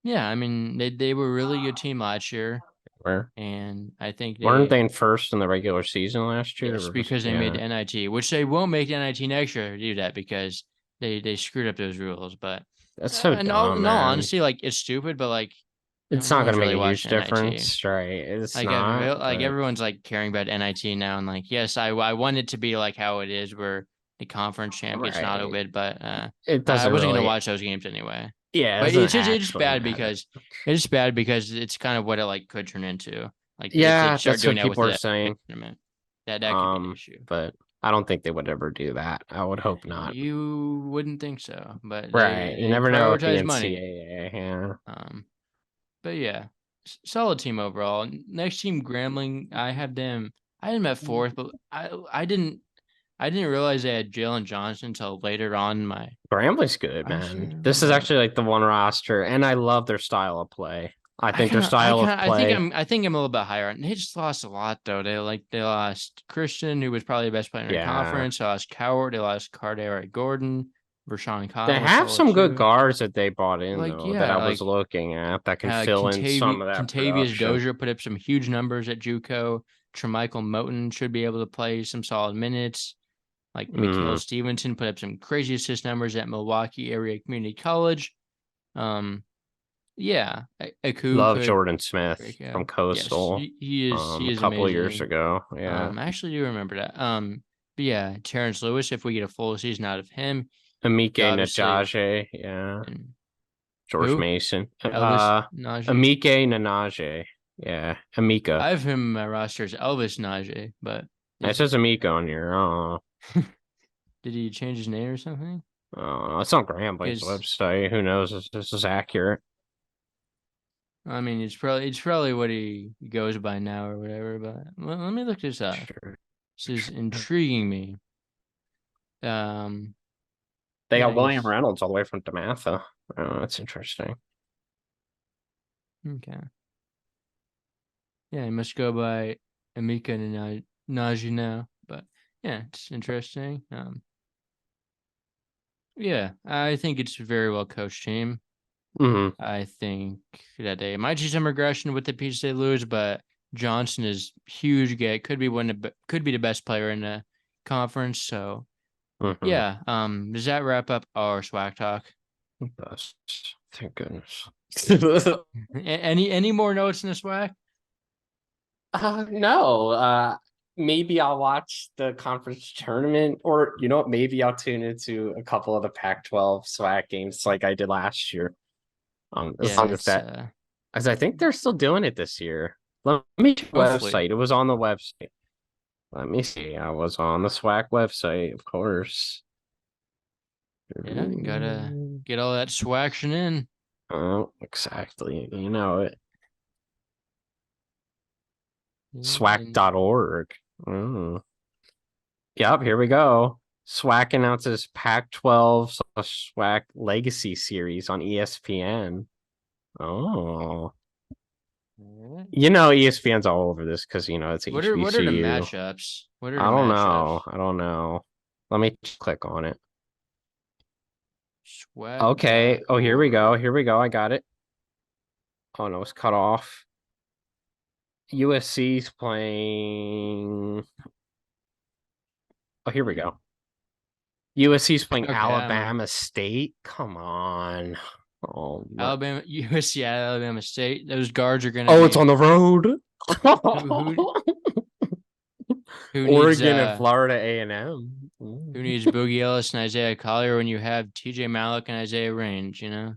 Yeah, I mean they were a really good team last year. Where and I think weren't they in first in the regular season last year? yes, because they made the NIT, which they won't make the NIT next year to do that because they screwed up those rules. But That's so dumb, in all man. honesty, like it's stupid, but like It's no not one's gonna make really a huge watching NIT. difference, right? It's Like not. like But everyone's like caring about NIT now, and like yes, I want it to be like how it is, where the conference champ gets an auto right, bid, but it I doesn't wasn't gonna really. watch those games anyway. Yeah, it But doesn't it's just actually bad matter. because it's bad because it's kind of what it like could turn into. Like if they Yeah, start that's doing what that with people are the saying. tournament, that could be an issue. But I don't think they would ever do that. I would hope not. You wouldn't think so, but Right. You they never know with the prioritize money. NCAA. Yeah. But yeah, solid team overall. Next team, Grambling. I had them at fourth, but I didn't realize they had Jalen Johnson until later on in my Grambling's good, man. This is actually like the one roster, and I love their style of play. I think their style of play. I think I'm a little bit higher. And they just lost a lot though. They lost Christian, who was probably the best player in the Yeah. conference. They lost Coward. They lost Cardare Gordon. Rashawn They Kyle was have solid some good too. guards that they bought in Like though that I yeah, was like looking at that can fill in some of that Contavious production. Dozier put up some huge numbers at JUCO. Tremichael Moten should be able to play some solid minutes. Like Mikhail Stevenson put up some crazy assist numbers at Milwaukee Area Community College. Yeah, Aku Love could Jordan Smith from Yes, Coastal. he is A couple amazing. years ago. Yeah. I actually do remember that. But yeah, Terrence Lewis, if we get a full season out of him, Amike obviously. Najaje. Yeah. And George who? Mason. Elvis Najee. Amike Nanaje. Yeah. Amika. I have him in my roster as Elvis Najee, but It says Amika on here. Oh. did he change his name or something? Oh, it's on Grambling's website. Who knows if this is accurate? I mean, it's probably what he goes by now or whatever. But let me look this up. Sure. This is intriguing me. They got William Reynolds all the way from DeMatha. Oh, that's interesting. Okay. Yeah, he must go by Amika and Najee now. But yeah, it's interesting. Yeah, I think it's a very well coached team. I think that they might see some regression with the pieces they lose, but Johnson is huge. Could be the best player in the conference. So yeah. Does that wrap up our SWAC talk? It does. Thank goodness. Any more notes in the SWAC? No. Maybe I'll watch the conference tournament, or you know what? Maybe I'll tune into a couple of the Pac-12 SWAC games like I did last year. As long as that, as I think they're still doing it this year. Let me check the website. It was on the website. Let me see. I was on the SWAC website, of course. Yeah, you gotta get all that SWAction in. Oh, exactly. You know it. SWAC.org. Oh. Yep, here we go. SWAC announces Pac-12 SWAC Legacy Series on ESPN. Oh. You know ESPN's all over this because, you know, it's HBCU. What are the matchups? I don't know. I don't know. Let me click on it. SWAC. Okay. Oh, here we go. Here we go. I got it. Oh, no, it's cut off. USC's playing. Oh, here we go. USC's playing Alabama State. Come on. Oh, USC, Alabama State. Those guards are gonna. Oh, it's on the road. Who Oregon and Florida A&M. Who needs Boogie Ellis and Isaiah Collier when you have TJ Malik and Isaiah Range? You know.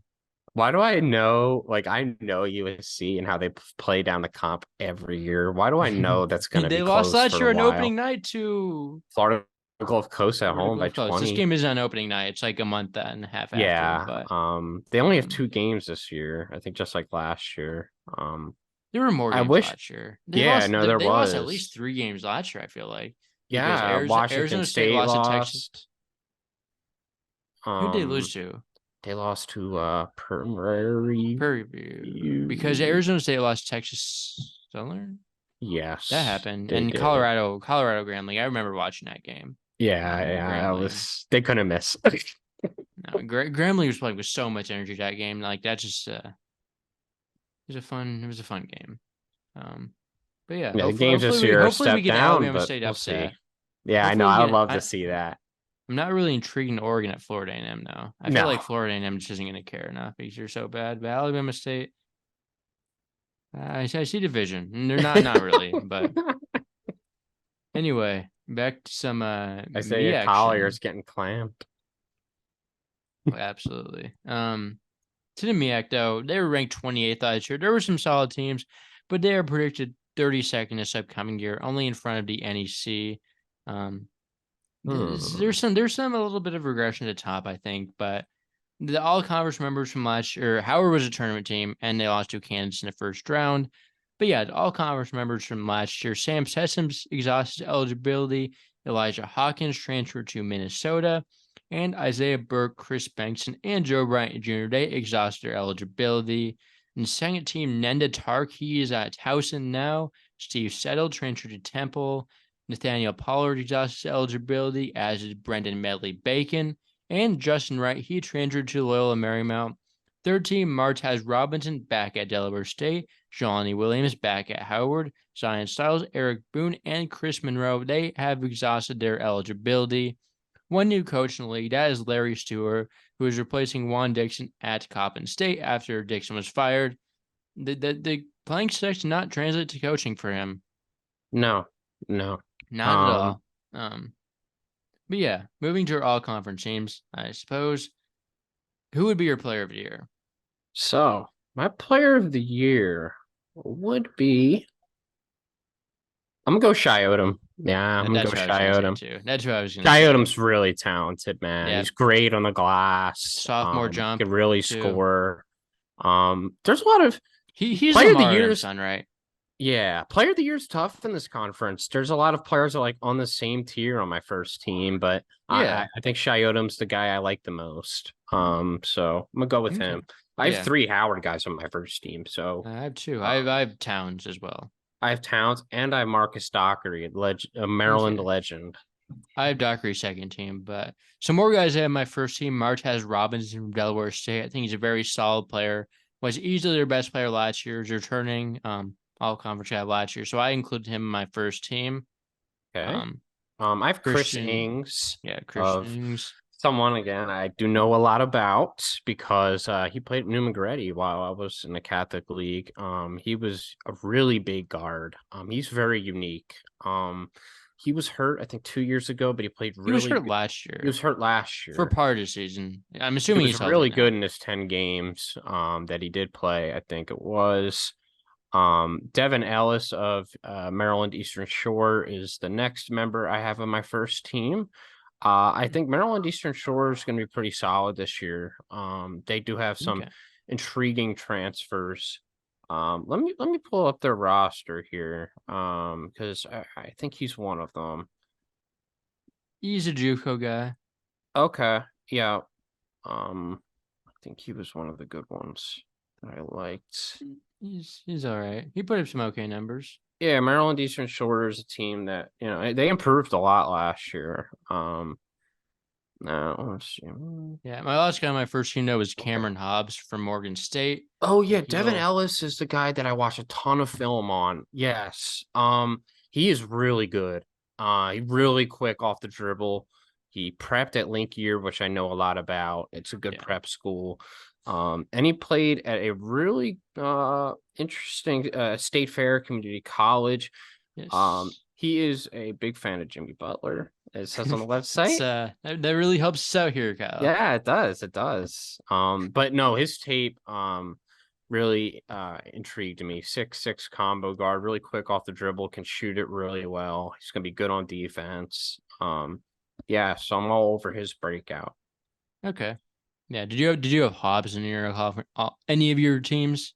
Why do I know? Like, I know USC and how they play down the comp every year. Why do I know that's going to be close? They lost last year on opening night to Florida Gulf Coast at home by 20. This game isn't on opening night. It's like a month and a half after. Yeah. But, they only have 2 games this year. I think just like last year. There were more games last year. They lost at least 3 games last year, I feel like. Yeah, Washington State lost. Texas. Who'd they lose to? They lost to Prairie View. Because Arizona State lost Texas Southern. Yes, that happened. And Colorado Grambling. I remember watching that game. Yeah, they couldn't miss. No, Grambling was playing with so much energy that game. Like that just it was a fun game. But yeah, the games this year are a hopefully we step get down, Alabama but State we'll see. upset. Yeah, I know. I would love to see that. I'm not really intrigued in Oregon at Florida A&M though. I feel like Florida A&M just isn't going to care enough because they're so bad. But Alabama State, I see division. And they're not really, but anyway, back to some Isaiah Collier's getting clamped. Absolutely. To the MEAC though, they were ranked 28th last year. There were some solid teams, but they are predicted 32nd this upcoming year, only in front of the NEC. There's some a little bit of regression at the top, I think, but the all conference members from last year, Howard was a tournament team, and they lost to Kansas in the first round. But yeah, the all conference members from last year, Sam Sessum's exhausted eligibility, Elijah Hawkins transferred to Minnesota, and Isaiah Burke, Chris Bankson, and Joe Bryant Jr. They exhausted their eligibility. And the second team, Nenda Tark, he is at Towson now. Steve Settle transferred to Temple. Nathaniel Pollard exhausted eligibility, as did Brendan Medley Bacon. And Justin Wright, he transferred to Loyola Marymount. Third team, Martez Robinson back at Delaware State. Johnny Williams back at Howard. Zion Styles, Eric Boone, and Chris Monroe, they have exhausted their eligibility. One new coach in the league, that is Larry Stewart, who is replacing Juan Dixon at Coppin State after Dixon was fired. The playing selection did not translate to coaching for him. No. Not at all. But yeah, moving to our all-conference teams, I suppose. Who would be your player of the year? So, my player of the year would be... I'm going to go Shy Odom. Yeah, I'm going to go Shy Odom. That's what I was going to say. Shy Odom's really talented, man. Yeah. He's great on the glass. Sophomore jump. He can really score. There's a lot of... He's player of the year, son, right? Yeah, player of the year is tough in this conference. There's a lot of players that are like on the same tier on my first team, but yeah, I think Shy Odom's the guy I like the most. So I'm gonna go with him. I have 3 Howard guys on my first team, so I have 2. I have Towns as well. I have Towns and I have Marcus Dockery, a Maryland legend. I have Dockery second team, but some more guys I have my first team. Martez Robinson from Delaware State. I think he's a very solid player. Was easily their best player last year. Is returning. All conference I had last year, so I included him in my first team. Okay. I have Chris Ings. Yeah, Chris Ings. Someone again I do know a lot about because he played at New McGrady while I was in the Catholic League. He was a really big guard. He's very unique. He was hurt, I think, 2 years ago, but he played really. He was hurt last year. He was hurt last year for part of the season. I'm assuming he was really good in his 10 games that he did play. I think it was. Devin Ellis of Maryland Eastern Shore is the next member I have on my first team. I think Maryland Eastern Shore is going to be pretty solid this year. They do have some intriguing transfers. Let me pull up their roster here because I think he's one of them. He's a JUCO guy. Okay, yeah. I think he was one of the good ones that I liked. He's all right. He put up some okay numbers. Yeah, Maryland Eastern Shore is a team that, you know, they improved a lot last year. Now let's see. Yeah, my last guy on my first team though was Cameron Hobbs from Morgan State. Oh yeah, Devin Ellis is the guy that I watched a ton of film on. Yes. He is really good. He really quick off the dribble. He prepped at Link Year, which I know a lot about. It's a good prep school. And he played at a really interesting State Fair Community College. Yes. He is a big fan of Jimmy Butler, as it says on the website. That really helps us out here, Kyle. Yeah, it does. It does. But no, his tape really intrigued me. 6'6" combo guard, really quick off the dribble, can shoot it really well. He's gonna be good on defense. Yeah, so I'm all over his breakout. Okay. Yeah. Did you have Hobbs in your any of your teams?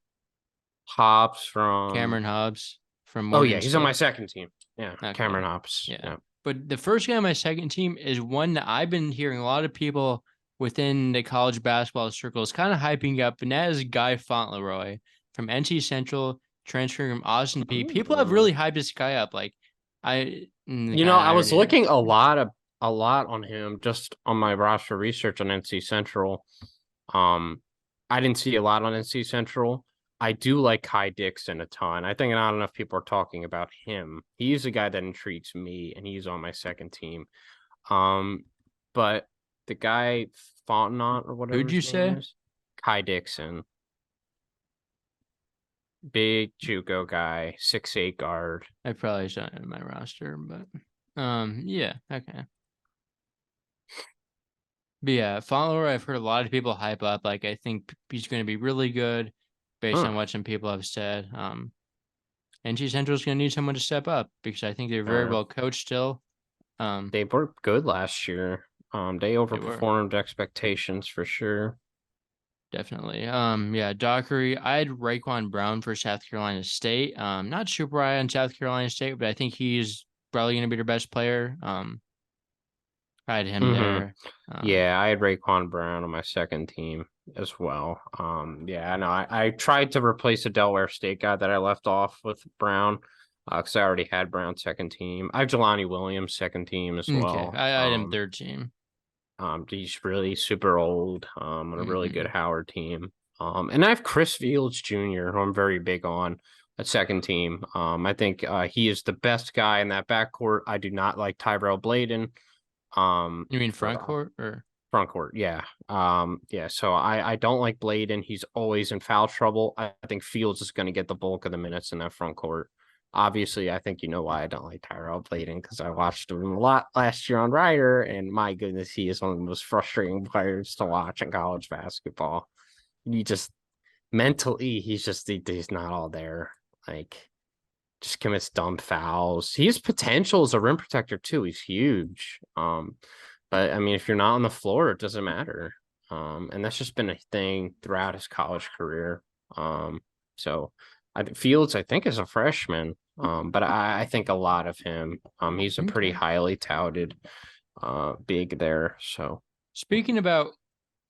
Hobbs from Cameron Hobbs from Morgan State. He's on my second team. Yeah, okay. Cameron Hobbs. Yeah. But the first guy on my second team is one that I've been hearing a lot of people within the college basketball circles kind of hyping up, and that is Guy Fauntleroy from NC Central, transferring from Austin Peay. People have really hyped this guy up. Like I was looking a lot on him just on my roster research on NC Central. I didn't see a lot on NC Central. I do like Kai Dixon a ton. I think not enough people are talking about him. He's a guy that intrigues me, and he's on my second team. But the guy Fontenot or whatever Who'd you his name say? is, Kai Dixon, big JUCO guy, 6'8" guard. I probably shouldn't in my roster, but yeah, okay. But yeah, follower, I've heard a lot of people hype up. Like, I think he's going to be really good based on what some people have said. NC Central is going to need someone to step up because I think they're very well coached still. They were good last year. They overperformed expectations for sure. Definitely. Yeah, Dockery. I had Raekwon Brown for South Carolina State. Not super high on South Carolina State, but I think he's probably going to be their best player. I had him there. Yeah, I had Raekwon Brown on my second team as well. Yeah, no, I tried to replace a Delaware State guy that I left off with Brown, because I already had Brown second team. I have Jelani Williams second team as well. I had him third team. He's really super old. On a really good Howard team. And I have Chris Fields Jr., who I'm very big on at second team. I think he is the best guy in that backcourt. I do not like Tyrell Bladen. You mean front court or front court? Yeah. Yeah. So I don't like Bladen. He's always in foul trouble. I think Fields is going to get the bulk of the minutes in that front court. Obviously, I think you know why I don't like Tyrell Bladen, because I watched him a lot last year on Ryder, and my goodness, he is one of the most frustrating players to watch in college basketball. He just mentally, he's not all there. Like, just commits dumb fouls. He has potential as a rim protector too. He's huge. But I mean, if you're not on the floor, it doesn't matter. And that's just been a thing throughout his college career. So Fields, I think, is a freshman. But I think a lot of him. He's a pretty highly touted big there. So speaking about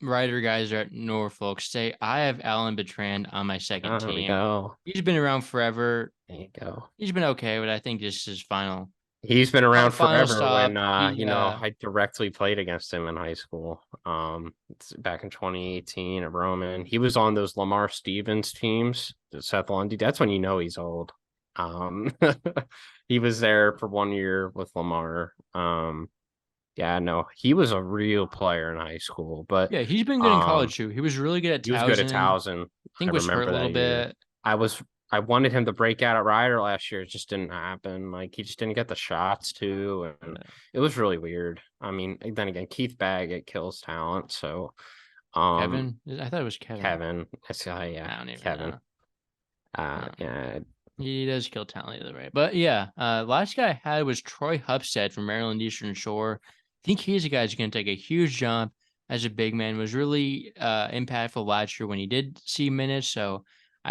Ryder guys are at Norfolk State, I have Alan Bertrand on my second team. There we go. He's been around forever. There you go. He's been okay, but I think this is his final. He's been around forever. When I directly played against him in high school. Back in 2018 at Roman. He was on those Lamar Stevens teams, Seth Lundy. That's when you know he's old. He was there for 1 year with Lamar. Yeah, no, he was a real player in high school, but yeah, he's been good in college too. He was really good at Towson. He was good at Towson. I think was hurt a little bit. I wanted him to break out at Ryder last year. It just didn't happen. Like, he just didn't get the shots too, and it was really weird. I mean, then again, Keith Baggett kills talent. So, Kevin, I thought it was Kevin. Kevin, yeah, I don't even Kevin. know. Yeah, he does kill talent either way. But yeah, last guy I had was Troy Hupstead from Maryland Eastern Shore. I think he's a guy who's going to take a huge jump as a big man. Was really impactful last year when he did see minutes. So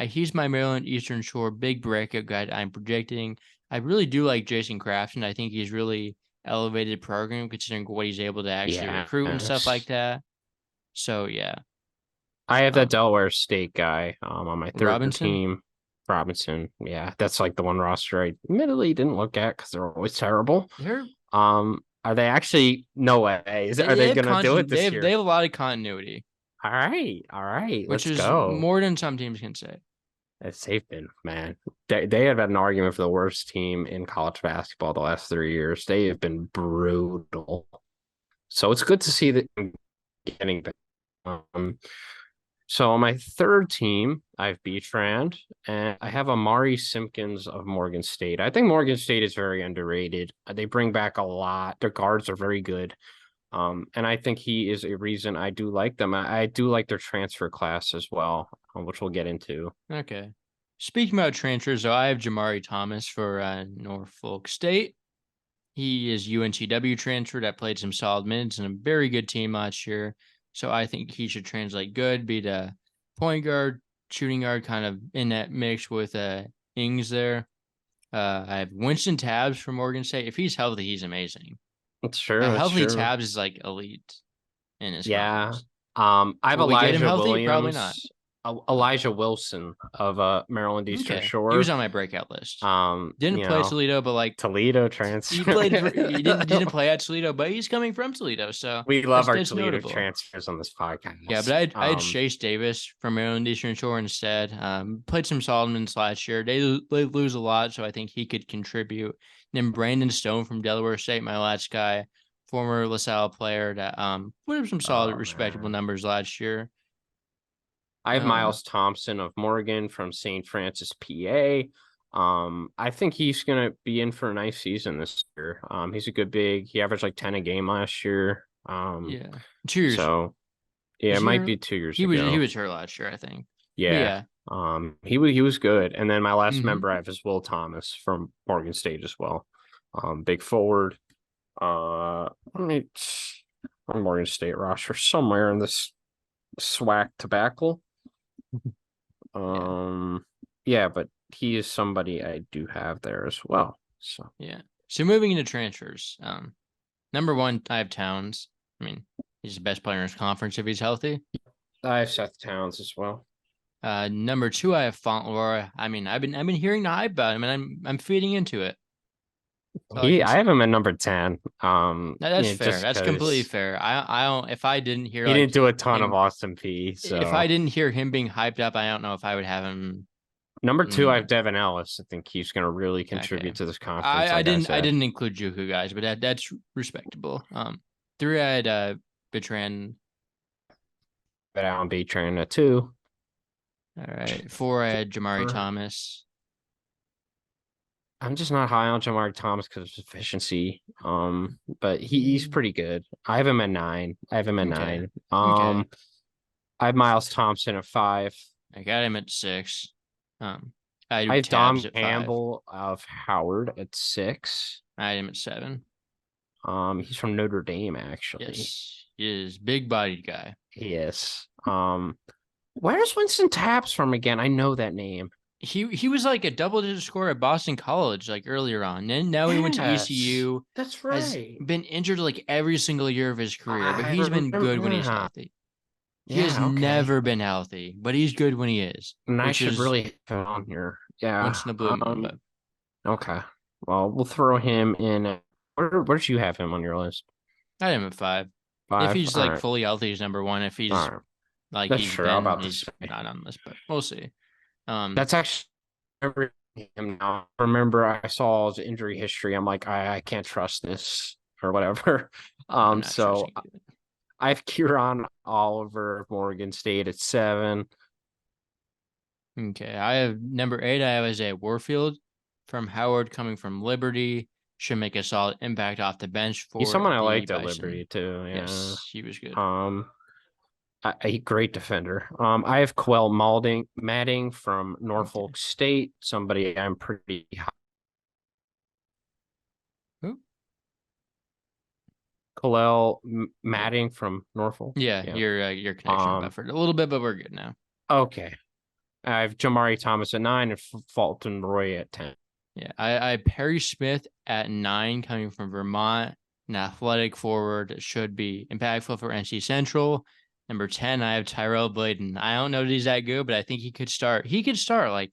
he's my Maryland Eastern Shore big breakout guy I'm projecting. I really do like Jason Crafton. I think he's really elevated the program considering what he's able to actually recruit and stuff like that. So yeah, I have that Delaware State guy on my third team. Robinson, yeah, that's like the one roster I admittedly didn't look at because they're always terrible. Are they actually? No way. Are they going to do it this year? They have a lot of continuity. All right. Which is more than some teams can say. They've been, man. They have had an argument for the worst team in college basketball the last 3 years. They have been brutal. So it's good to see that getting better. So on my third team, I have Bertrand, and I have Amari Simpkins of Morgan State. I think Morgan State is very underrated. They bring back a lot. Their guards are very good. And I think he is a reason I do like them. I do like their transfer class as well, which we'll get into. Okay. Speaking about transfers, though, I have Jamari Thomas for Norfolk State. He is UNCW transfer that played some solid minutes in a very good team last year. So I think he should translate good, be the point guard, shooting guard, kind of in that mix with Ings there. I have Winston Tabbs from Morgan State. If he's healthy, he's amazing. It's true. Healthy Tabbs is like elite in his conference. I have Elijah Williams. Probably not. Elijah Wilson of Maryland Eastern Okay, he was Shore. on my breakout list. You Didn't play know, Toledo, but like Toledo he transfer. played. He didn't play at Toledo, but he's coming from Toledo, so We love our that's Toledo notable. transfers on this Yeah, but podcast. I had Chase Davis from Maryland Eastern Shore instead. Played some Solomons last year. They lose a lot, so I think he could contribute. And then Brandon Stone from Delaware State, my last guy, former LaSalle player that put up some solid, respectable man. numbers last year. I have Miles Thompson of Morgan from St. Francis, PA. I think he's gonna be in for a nice season this year. He's a good big. He averaged like 10 a game last year. Yeah, 2 years. So yeah, it might be 2 years He ago. was hurt last year, I think. But Yeah. yeah. He was good. And then my last Mhm. member I have is Will Thomas from Morgan State as well. Big forward. Let me on Morgan State roster somewhere in this SWAC tobacco. Yeah, but he is somebody I do have there as well. So yeah. So moving into transfers. Number one, I have Towns. I mean, he's the best player in his conference if he's healthy. I have Seth Towns as well. Number two, I have Fauntleroy. I mean, I've been hearing the hype about him, and I'm feeding into it. I have him at number 10. That's fair. That's completely 'cause fair. I don't. If I didn't hear he like didn't do a ton of him, Austin P. if I So didn't hear him being hyped up, I don't know if I would have him. number 2, I have Devin Ellis. I think he's going to really contribute to this conference. I didn't include Juku guys, but that's respectable. 3, I had Bertrand. But Allen Bertrand at 2. All right. 4, I had Jamari Uh, Thomas. I'm just not high on Jamari Thomas because of efficiency. But he's pretty good. I have him at 9. Okay. 9. Okay. I have Miles Thompson at 5. I got him at 6. I have Dom Tabs at 5. Campbell of Howard at 6. I had him at 7. He's from Notre Dame, actually. Yes, he is big bodied guy. He is. Where's Winston Taps from again? I know that name. He was like a double-digit scorer at Boston College like earlier on. And now he went to ECU. That's right. Has been injured like every single year of his career, but he's been good when he's healthy. He has never been healthy, but he's good when he is. And I should really have him on here. Yeah. Once in a blue moon, but... Okay. Well, we'll throw him in. Where did you have him on your list? I had him at 5. If he's like fully healthy, he's number 1. If he's like that's he's true. he's not on this, but we'll see. That's actually him now. Remember, I saw his injury history. I'm like, I can't trust this or whatever. So I have Kieran Oliver of Morgan State at 7. Okay, I have number 8. I have Isaiah Warfield from Howard, coming from Liberty. Should make a solid impact off the bench for. He's someone I liked at Liberty too. Yeah. Yes, he was good. A great defender. I have Quell Madding from Norfolk State. Somebody I'm pretty high. Who? Quell Madding from Norfolk. Yeah. Your connection buffered a little bit, but we're good now. Okay. I have Jamari Thomas at 9 and Fulton Roy at 10. Yeah, I have Perry Smith at 9, coming from Vermont, an athletic forward that should be impactful for NC Central. Number 10, I have Tyrell Bladen. I don't know that he's that good, but I think he could start. He could start. Like,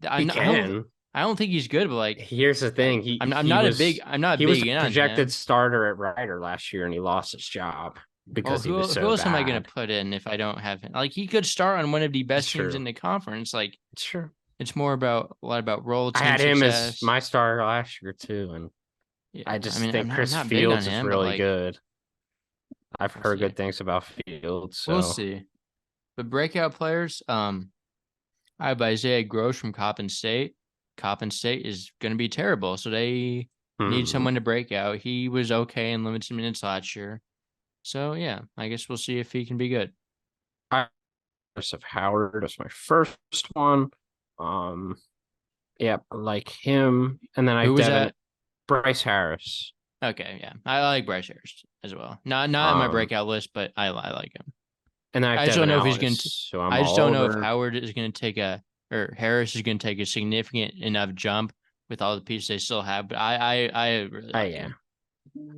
I don't think he's good, but like, here's the thing. I'm not big a projected starter at Rider last year, and he lost his job because he was so who else bad. am I going to put in if I don't have him? Like, he could start on one of the best teams in the conference. Like, it's true. It's more about a lot about role. I had him as my starter last year too, and I think Chris Fields is really good. I've heard good things about Fields, so we'll see. But breakout players, I have Isaiah Gross from Coppin State. Coppin State is going to be terrible, so they need someone to break out. He was okay in limited minutes last year, so yeah, I guess we'll see if he can be good. I have Howard as my first one. Yeah, like him, and then I have Bryce Harris. Okay, yeah, I like Bryce Harris as well. Not on my breakout list, but I like him. And then I just don't know if he's going to. I just don't know if Howard is going to take Harris is going to take a significant enough jump with all the pieces they still have. But I really like him.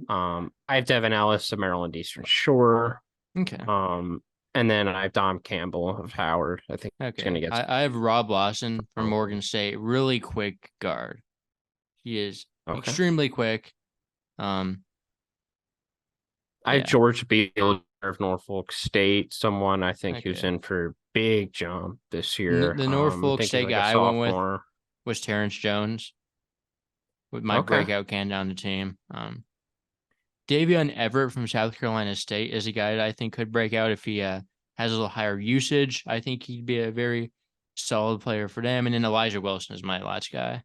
I have Devin Ellis of Maryland Eastern Shore. Okay. And And then I have Dom Campbell of Howard. I think he's going Okay. to get. I have Rob Lawson from Oh, Morgan State. Really quick guard. He is okay. extremely quick. I have Yeah. George Beal of Norfolk State, someone I think who's Okay. in for a big jump this year. The I Norfolk think he's State like a guy I went with sophomore. was Terrence Jones with my Okay. breakout can down the team. Davion Everett from South Carolina State is a guy that I think could break out if he has a little higher usage. I think he'd be a very solid player for them. And then Elijah Wilson is my last guy.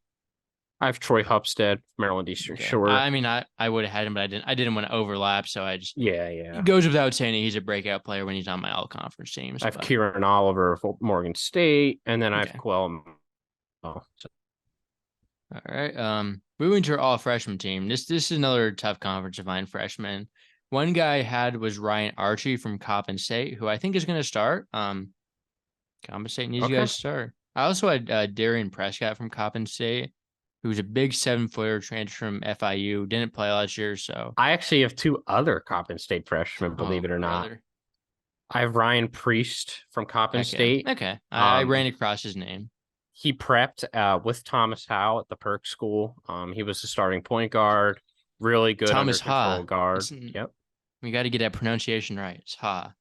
I have Troy Hupstead, Maryland Eastern Okay. Shore. I mean, I would have had him, but I didn't want to overlap, so I just Yeah. it goes without saying that he's a breakout player when he's on my all conference teams. I have But Kieran Oliver of Morgan State, and then I have okay. Quell. Oh, All right. Moving to our all freshman team. This is another tough conference to find freshmen. One guy I had was Ryan Archie from Coppin State, who I think is going to start. Coppin State needs you okay. guys to start. I also had Darian Prescott from Coppin State, who's a big 7-footer transfer from FIU. Didn't play last year, so. I actually have two other Coppin State freshmen, Oh, believe it or not. brother. I have Ryan Priest from Coppin State. Okay. I ran across his name. He prepped with Thomas Howe at the Perk School. He was the starting point guard, really good Thomas under control Ha. guard. Yep. We got to get that pronunciation right. It's Ha.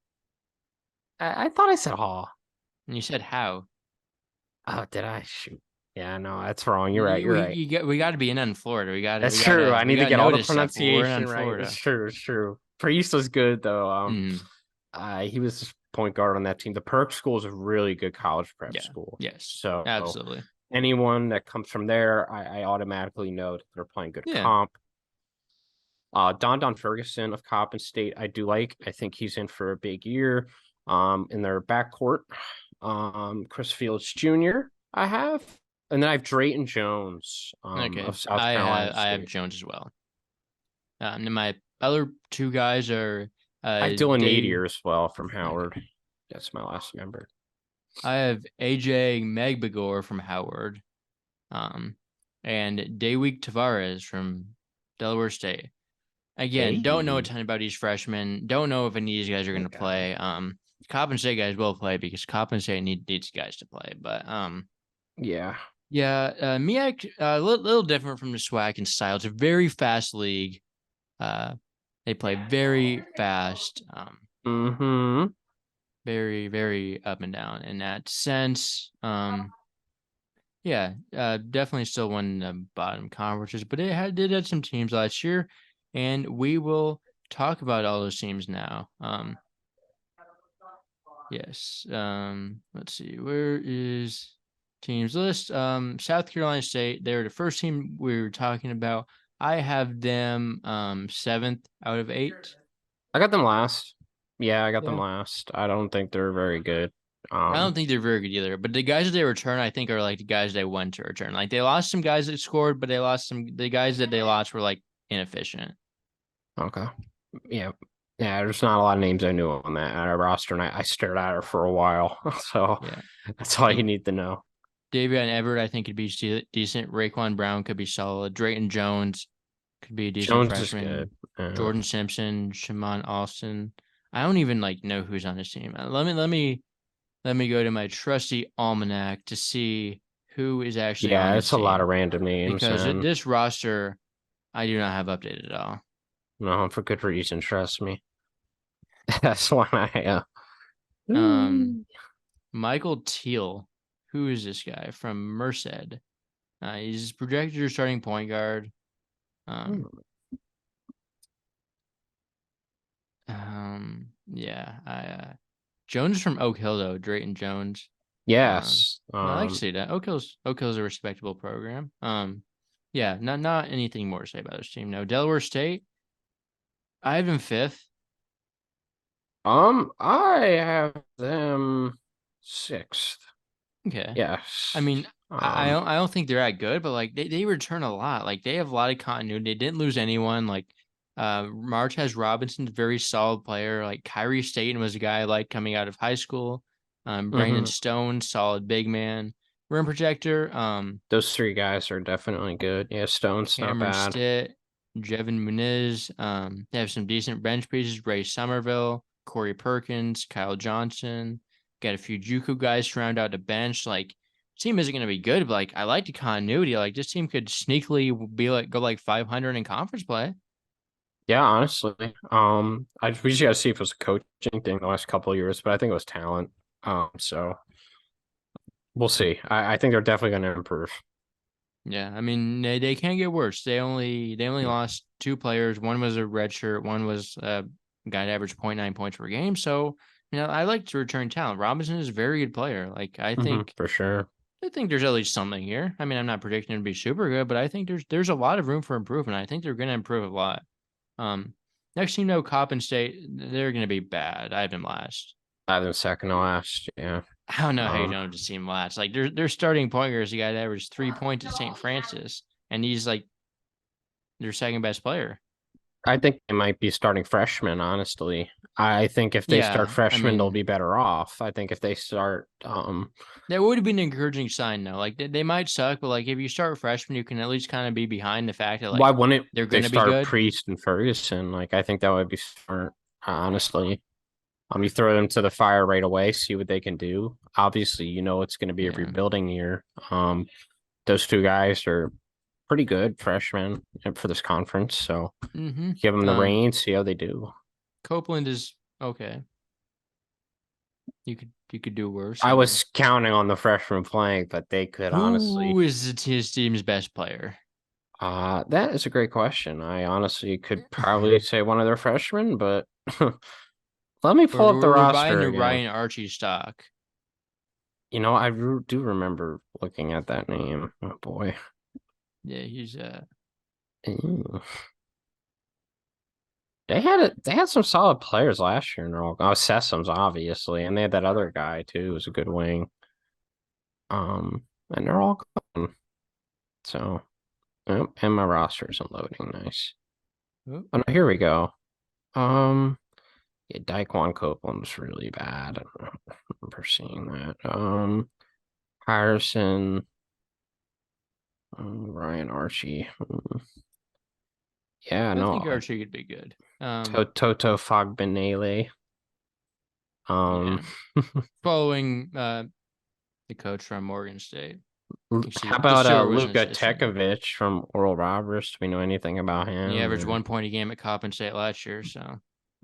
I thought I said Haw. And you said how. Oh, did I? Shoot. Yeah, no, that's wrong. You're right. You're right. We got to be in Florida. That's true. I need to get all the pronunciation right. Florida. It's true. It's true. Priest was good though. He was point guard on that team. The Perk School is a really good college prep school. Yes. So absolutely. Anyone that comes from there, I automatically know that they're playing good comp. Don Ferguson of Coppin State, I do like. I think he's in for a big year. In their backcourt, Chris Fields Jr. I have, and then I have Drayton Jones. Of South Carolina State. I have Jones as well. And then my other two guys are. I have Dylan Nadir as well from Howard. Okay. That's my last member. I have AJ Megbagor from Howard, and Dayweek Tavares from Delaware State. Again, don't know a ton about these freshmen. Don't know if any of these guys are going to play. Coppin State guys will play because Coppin State needs guys to play. But MEAC a little different from the SWAC in style. It's a very fast league. They play very fast. Very, very up and down in that sense. Definitely still one of the bottom conferences, but it did have some teams last year, and we will talk about all those teams now. Yes. Let's see. Where is teams list? South Carolina State. They're the first team we were talking about. I have them 7th out of 8. I got them last. Yeah, I got them last. I don't think they're very good. I don't think they're very good either. But the guys that they return, I think, are like the guys they want to return. Like they lost some guys that scored, but they lost the guys that they lost were like inefficient. Okay. Yeah. Yeah, there's not a lot of names I knew on that roster, and I stared at her for a while. So that's all you need to know. Davion Everett, I think, could be decent. Raekwon Brown could be solid. Drayton Jones could be a decent freshman. Is good. Jordan Simpson, Shimon Austin. I don't even know who's on this team. Let me go to my trusty almanac to see who is actually on this it's a lot of random names. Because this roster, I do not have updated at all. No, for good reason, trust me. That's why I Michael Teal. Who is this guy from Merced? He's projected your starting point guard. Jones from Oak Hill though, Drayton Jones. Yes. I like to see that. Oak Hill's a respectable program. Not anything more to say about this team. No, Delaware State. I have them 5th. I have them 6th. Okay. Yes. I mean, I don't think they're that good, but like they return a lot. Like they have a lot of continuity. They didn't lose anyone. Like Martez Robinson's a very solid player. Like Kyrie Staten was a guy I liked coming out of high school. Brandon Stone, solid big man. Rim protector. Those 3 guys are definitely good. Yeah, Stone's Cameron not bad. Stitt, Jevin Muniz. They have some decent bench pieces. Ray Somerville. Corey Perkins, Kyle Johnson. Got a few JUCO guys to round out the bench. Like, team isn't going to be good, but like I like the continuity. Like this team could sneakily be like go like 500 in conference play. Yeah, honestly. We just gotta see if it was a coaching thing the last couple of years, but I think it was talent. So we'll see. I think they're definitely gonna improve. Yeah, I mean they can't get worse. They only lost 2 players. One was a redshirt. One was a guy to average 0.9 points per game. So I like to return talent. Robinson is a very good player. Like For sure. I think there's at least something here. I mean, I'm not predicting him to be super good, but I think there's a lot of room for improvement. I think they're going to improve a lot. Next team, no, Coppin State, they're going to be bad. I have them last. I have them second to last. Yeah. I don't know how you don't just see him last. Like their starting point guard is a guy that averaged 3 points at St. Francis, and he's like their second best player. I think they might be starting freshmen, honestly. I think if they start freshmen, they'll be better off. I think if they start that would have been an encouraging sign though. Like they might suck, but like if you start freshmen, you can at least kind of be behind the fact that like why wouldn't they're going to be start good. Priest and Ferguson? Like I think that would be smart, honestly. You throw them to the fire right away, see what they can do. Obviously, it's going to be a rebuilding year. Those 2 guys are pretty good freshmen for this conference, so give them the reins, see how they do. Copeland is okay. You could do worse. I was counting on the freshman playing, but they could honestly. Who is his team's best player? That is a great question. I honestly could probably say one of their freshmen, but let me pull up the roster. We're buying Ryan Archie stock. I do remember looking at that name. Oh boy. Yeah, he's They had some solid players last year in Norfolk. Sessoms, obviously, and they had that other guy too, who was a good wing. And they're all gone. So, and my roster isn't loading. Nice. Oh no, here we go. Yeah, Daquan Copeland was really bad. I don't remember seeing that. Harrison, Ryan Archie. Yeah, I no. think Archie could be good. Toto Fogbenele. Following the coach from Morgan State. How about Luka Tekovic from Oral Roberts? Do we know anything about him? He averaged 1 point a game at Coppin State last year, so.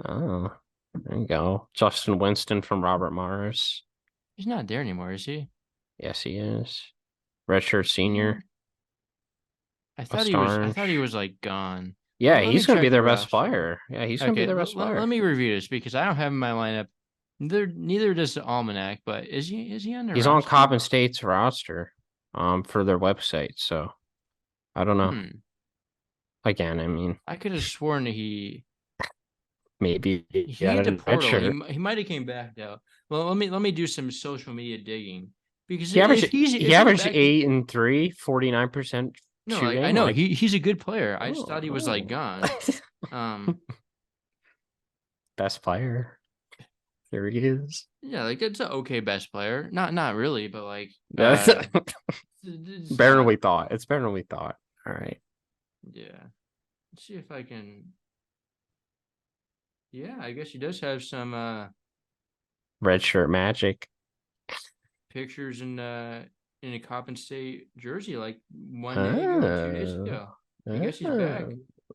Oh, there you go. Justin Winston from Robert Morris. He's not there anymore, is he? Yes, he is. Redshirt senior. I thought he was like gone. Yeah, he's going to be their best player. Yeah, he's going to be their best player. Let me review this because I don't have in my lineup. Neither does the Almanac, but is he on there? He's on Coppin State's roster for their website, so I don't know. Again, I mean, I could have sworn that he maybe he had the portal. He might have came back though. Well, let me do some social media digging because he averaged 8 and 3, 49%. No, I know he's a good player. I just thought he was like gone. Best player. There he is. Yeah, like it's an okay best player. Not really, but like better than we thought. It's better than we thought. All right. Yeah. Let's see if I can. Yeah, I guess he does have some red shirt magic pictures in a Coppin State jersey like 1 day ago, 2 days ago. I guess he's back.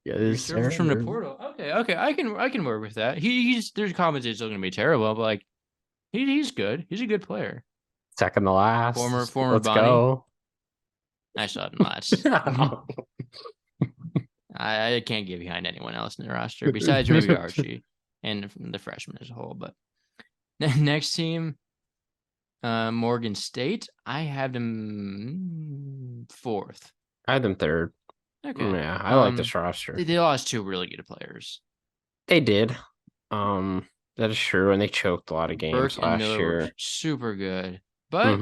Yes, from the portal. Okay, I can work with that. There's Coppin State's still gonna be terrible, but like he's good. He's a good player. Second to last. Former Let's Bonnie. Go. I saw him last. I can't get behind anyone else in the roster besides maybe Archie and the freshmen as a whole. But next team, Morgan State. I have them 4th. I had them 3rd. Okay. Yeah, I like this roster. They lost 2 really good players. They did. That is true, and they choked a lot of games last year. Super good, but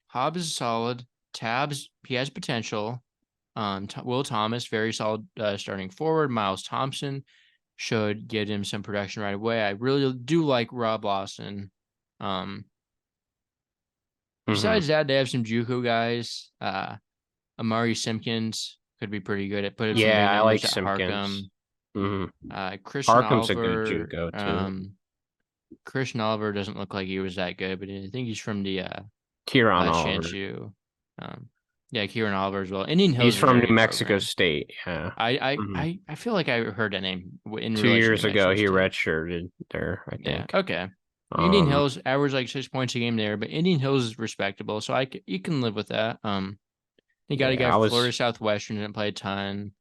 Hobbs is solid. Tabs, he has potential. Will Thomas, very solid starting forward. Miles Thompson should give him some production right away. I really do like Rob Lawson. Besides that, they have some JUCO guys. Amari Simpkins could be pretty good at putting. Yeah, I like Simpkins. Christian Harkham's Oliver, a good JUCO too. Christian Oliver doesn't look like he was that good, but I think he's from the Kieran last Oliver. chance you. Yeah, Kieran Oliver as well. Indian He's Hills is a from very New good Mexico program. State. Yeah. Mhm. I feel like I heard that name in 2 years relation to New ago, Mexico he State. redshirted there, I Yeah. think. Okay. Indian Um, Hills averaged like 6 points a game there, but Indian Hills is respectable, so you can live with that. You got a yeah, guy I from was. Florida Southwestern didn't play a ton.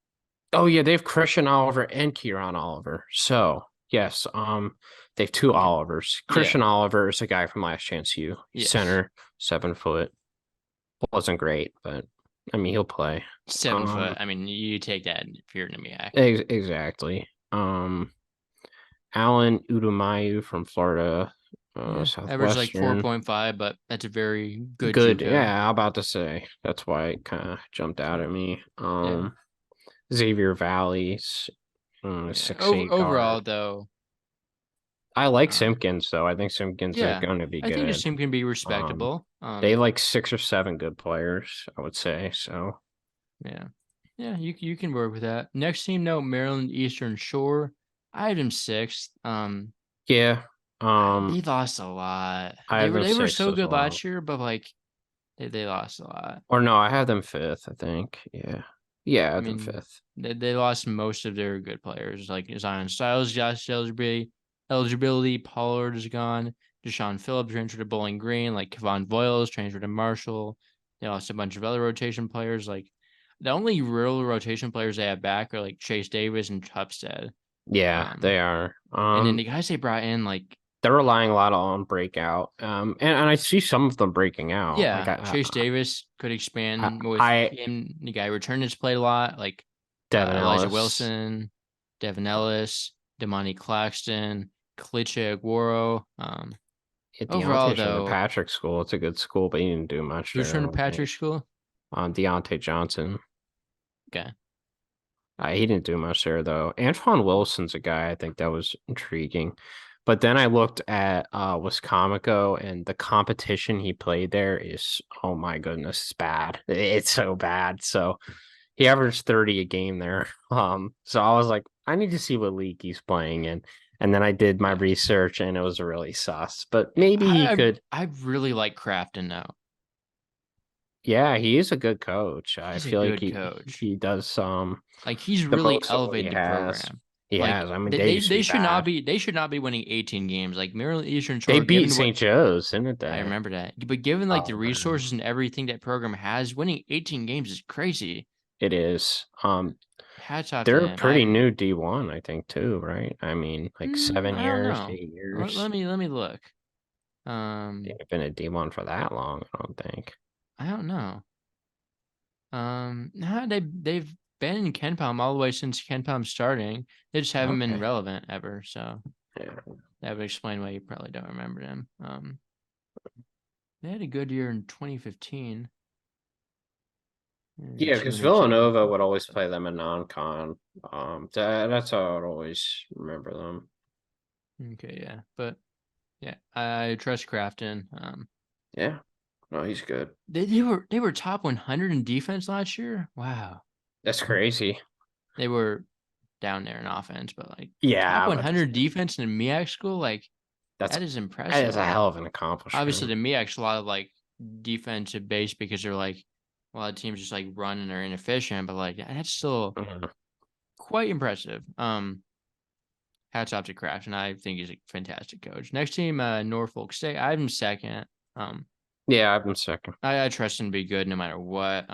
Oh yeah, they have Christian Oliver and Kieran Oliver. So yes, they have two Okay. Olivers. Yeah. Christian Oliver is a guy from Last Chance U. He's Yeah. center, 7 foot. Wasn't great, but I mean he'll play. 7 foot. I mean, you take that if you're in the MEAC. Exactly. Alan Udomayu from Florida, Yeah. Average like Southwestern. 4.5, but that's a very good Good. JUCO. Yeah, I'm about to say that's why it kind of jumped out So at me. yeah. Xavier Valleys, Yeah. 6'8" Overall guard. though, I like um, Simpkins though. I think Simpkins are yeah, going to be I think this good. team can be Um, respectable. they have like 6 or 7 good players, I would say. So Yeah. Yeah, you can work with that. Next team, no, Maryland Eastern Shore. I had him sixth. yeah, They lost a lot. I have them They were sixth so as good well. last year, but like they lost a lot. Or no, I have them fifth. I think. Yeah, I I have them mean, fifth. they lost most of their good players. Like Zion Styles, Josh eligibility. Pollard is gone. Deshaun Phillips transferred to Bowling Green. Like Kevon Voiles transferred to Marshall. They lost a bunch of other rotation players. Like the only real rotation players they have back are like Chase Davis and Tupstead. Yeah, Um, they are. and then the guys they brought in, like They're relying a lot on breakout. And I see some of them breaking out. Like yeah, Chase Davis could I, expand with I him. The guy returned his play a lot, like Devin Elijah Ellis. Wilson, Devin Ellis, Damani Claxton, Klitschko Aguero. Overall, Deontay's from the though, Patrick School. It's a good school, but he didn't do much who's there, I from the don't Patrick think. School? Deontay Johnson. Okay. He didn't do much there though. Antoine Wilson's a guy I think that was intriguing. But then I looked at Wiscomico, and the competition he played there is, oh my goodness, it's bad. It's so bad. So he averaged 30 a game there. So I was like, I need to see what league he's playing in. And then I did my Yeah. research and it was really sus. But maybe he could. I really like Crafton now. Yeah, he is a good coach. I He's a feel like good he coach. he does Like he's the really most of what he elevated the has. program. He Like has. I mean, they used to be bad. they should not be winning 18 games. Like Maryland Eastern They Shore, beat given what St. Joe's, didn't I they? remember that. But given like the Oh man, resources and everything that program has, winning 18 games is crazy. it is. Hats off to They're him. pretty new D1, I think, too, right? I mean, like seven I don't years, know. 8 years. Let me look. They've been a D1 for that long, I don't think. I don't know. Nah, they've been in Ken Palm all the way since Ken Palm starting. They just haven't been Okay. relevant ever. So Yeah. that would explain why you probably don't remember them. They had a good year in 2015. Yeah, because 2-2. Villanova would always play them in non-con. That's how I would always remember them. Okay, yeah, but yeah, I trust Crafton. Yeah. No, he's good. They were top 100 in defense last year. Wow, That's crazy. they were down there in offense, but like top Yeah, but 100 defense in a MEAC school, like that's that is that is impressive. a hell of an Obviously, accomplishment. the MEAC's a lot of like defensive base because they're like a lot of teams just like run and are inefficient, but like that's still Mhm. quite impressive. Hats off to Kraft, and I think he's a fantastic coach. Next team, Norfolk State. I have him second. Yeah, I've been second. I trust him to be good no matter what.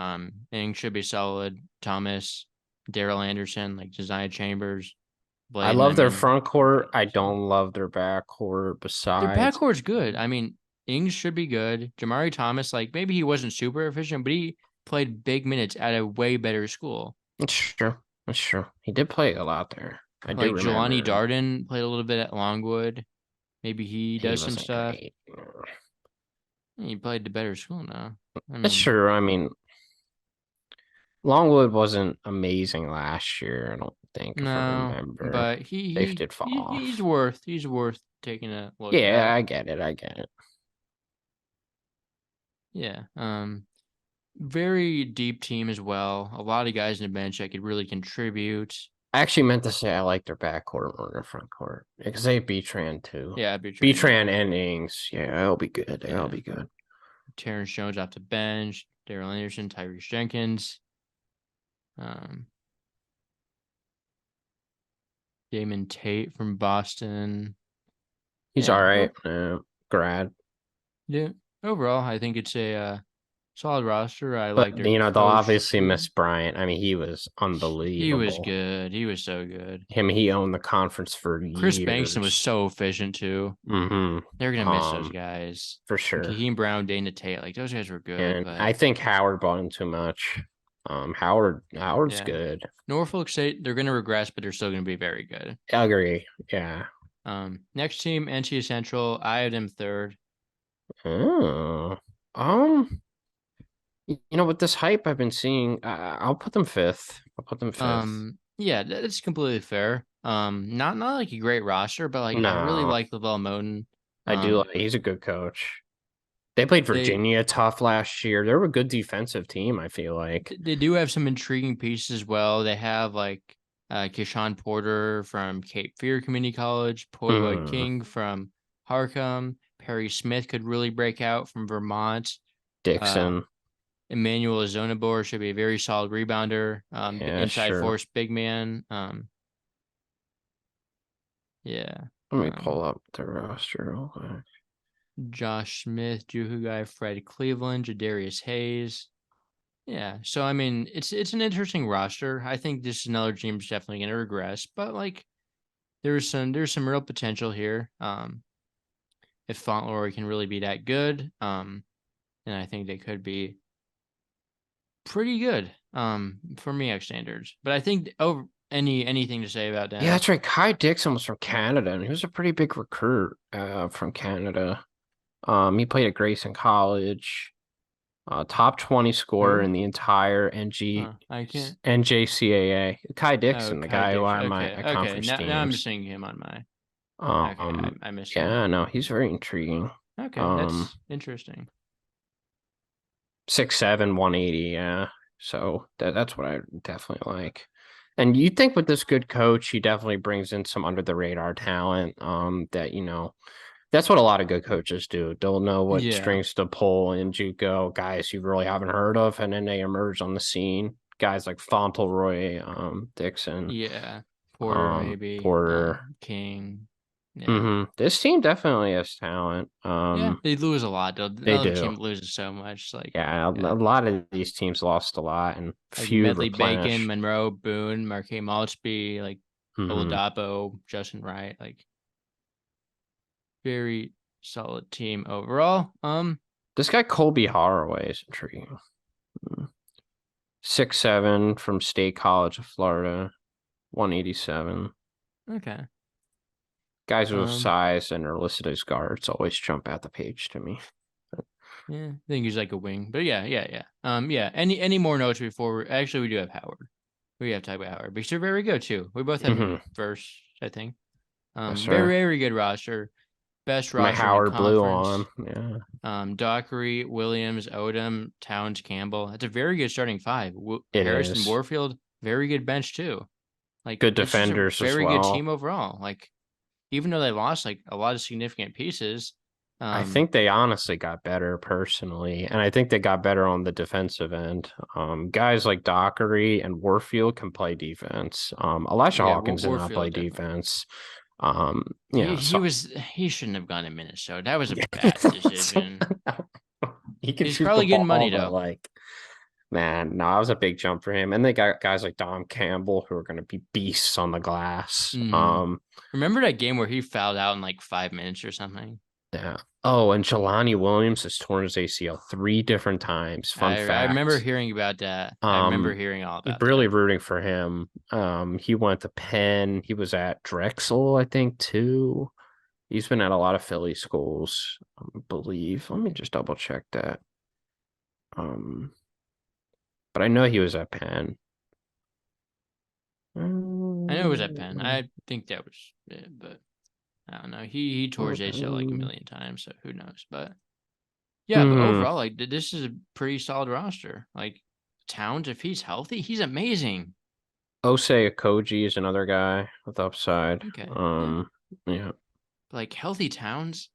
Ing should be solid. Thomas, Daryl Anderson, like Josiah Chambers, I Bladen. I love their mean, front court. I don't love their back court. their Besides, backcourt's good. I mean, Ings should be good. Jamari Thomas, like maybe he wasn't super efficient, but he played big minutes at a way better school. it's true. It's true. He did play a lot there. I do Like Jelani remember. Darden played a little bit at Longwood. Maybe he He does some wasn't stuff. great. He played the better school now. I That's mean, true. I mean, Longwood wasn't amazing last year. I don't think, if I no, remember. but They did fall he's off. worth taking a look Yeah, at. I get it. I get it. Yeah. Very deep team as well. A lot of guys in the bench that could really contribute. I actually meant to say I like their backcourt more than their front court because they have B-Tran too. Yeah, I'd be B-Tran and Ings. Yeah, that'll be good. Yeah. That'll be good. Terrence Jones off the bench, Daryl Anderson, Tyrese Jenkins, Damon Tate from Boston. He's all right. Grad. Yeah. Overall, I think it's a solid roster. I like But their they'll coach obviously too. miss Bryant. I mean, he was He was unbelievable. good. He was so good. He owned the conference for Chris years. Bankston was so efficient too. Mm-hmm. They're gonna miss those guys For like sure. Hakeem Brown, Dana Tate. Like those guys were good. And but I think Howard bought in too much. Howard's good. Norfolk State, they're gonna regress, but they're still gonna be very good. I agree. Yeah. Next team, NC Central. I had them third. Oh. With this hype I've been seeing, I'll put them fifth. Yeah, that's completely fair. Not like a great roster, but like I really No, like LaVelle Moton. I do. He's a good coach. They played Virginia tough last year. They're a good defensive team, I feel like. They do have some intriguing pieces as well. They have like Keyshawn Porter from Cape Fear Community College, Poywood King from Harcum, Perry Smith could really break out from Vermont. Dixon. Emmanuel Zonabor should be a very solid rebounder. Inside force big man. Yeah. Let me pull up the roster real quick. Josh Smith, Juhu guy, Fred Cleveland, Jadarius Hayes. Yeah. So I mean, it's an interesting roster. I think this is another team that's definitely gonna regress, but like there's some real potential here. If Fauntleroy can really be that good, then I think they could be pretty good for MEAC standards. But I think anything to say about that? Yeah, that's right. Kai Dixon was from Canada, and he was a pretty big recruit from Canada. He played at Grayson College. Top 20 scorer in the entire NJCAA. Kai Dixon, the guy who I'm my conference teams. Now I'm just seeing him on my. I missed him. Yeah, no, he's very intriguing. Okay, that's interesting. 6'7", 180, yeah. So that's what I definitely like. And you think with this good coach, he definitely brings in some under the radar talent. That's what a lot of good coaches do. They'll know what strings to pull in JUCO, guys you really haven't heard of, and then they emerge on the scene. Guys like Fauntleroy, Dixon. Yeah. Porter, maybe. King. Yeah. This team definitely has talent. They lose a lot. The other team loses so much. A lot of these teams lost a lot, and few Medley Bacon, Monroe, Boone, Marquet Maltzby, Oladapo, Justin Wright, very solid team overall. This guy Colby Haraway is intriguing. 6'7" from State College of Florida, 187. Okay. Guys with size and are listed as guards always jump out the page to me. Yeah, I think he's like a wing, but yeah. Any more notes before we do have Howard. We have to talk about Howard because they're very good too. We both have him first, I think. Very good roster. Best roster. My Howard Blue on. Yeah. Dockery, Williams, Odom, Towns, Campbell. That's a very good starting five. Harrison Warfield, very good bench too. Good defenders as well. Very good team overall. Even though they lost a lot of significant pieces. I think they honestly got better personally, and I think they got better on the defensive end. Guys like Dockery and Warfield can play defense. Elijah Hawkins did not play defense. He shouldn't have gone to Minnesota. That was a bad decision. He's probably getting money though. Man, no, that was a big jump for him. And they got guys like Dom Campbell who are going to be beasts on the glass. Remember that game where he fouled out in 5 minutes or something? Yeah. Oh, and Jelani Williams has torn his ACL 3 different times. Fun fact. I remember hearing about that. I remember hearing all about really rooting for him. He went to Penn. He was at Drexel, I think, too. He's been at a lot of Philly schools, I believe. Let me just double check that. But I know he was at Penn. I know it was at Penn. I think that was it, but I don't know. He tore his ACL a million times, so who knows? But yeah, but overall, this is a pretty solid roster. Towns, if he's healthy, he's amazing. Osei Okoji is another guy with upside. Okay. Yeah. Like healthy Towns.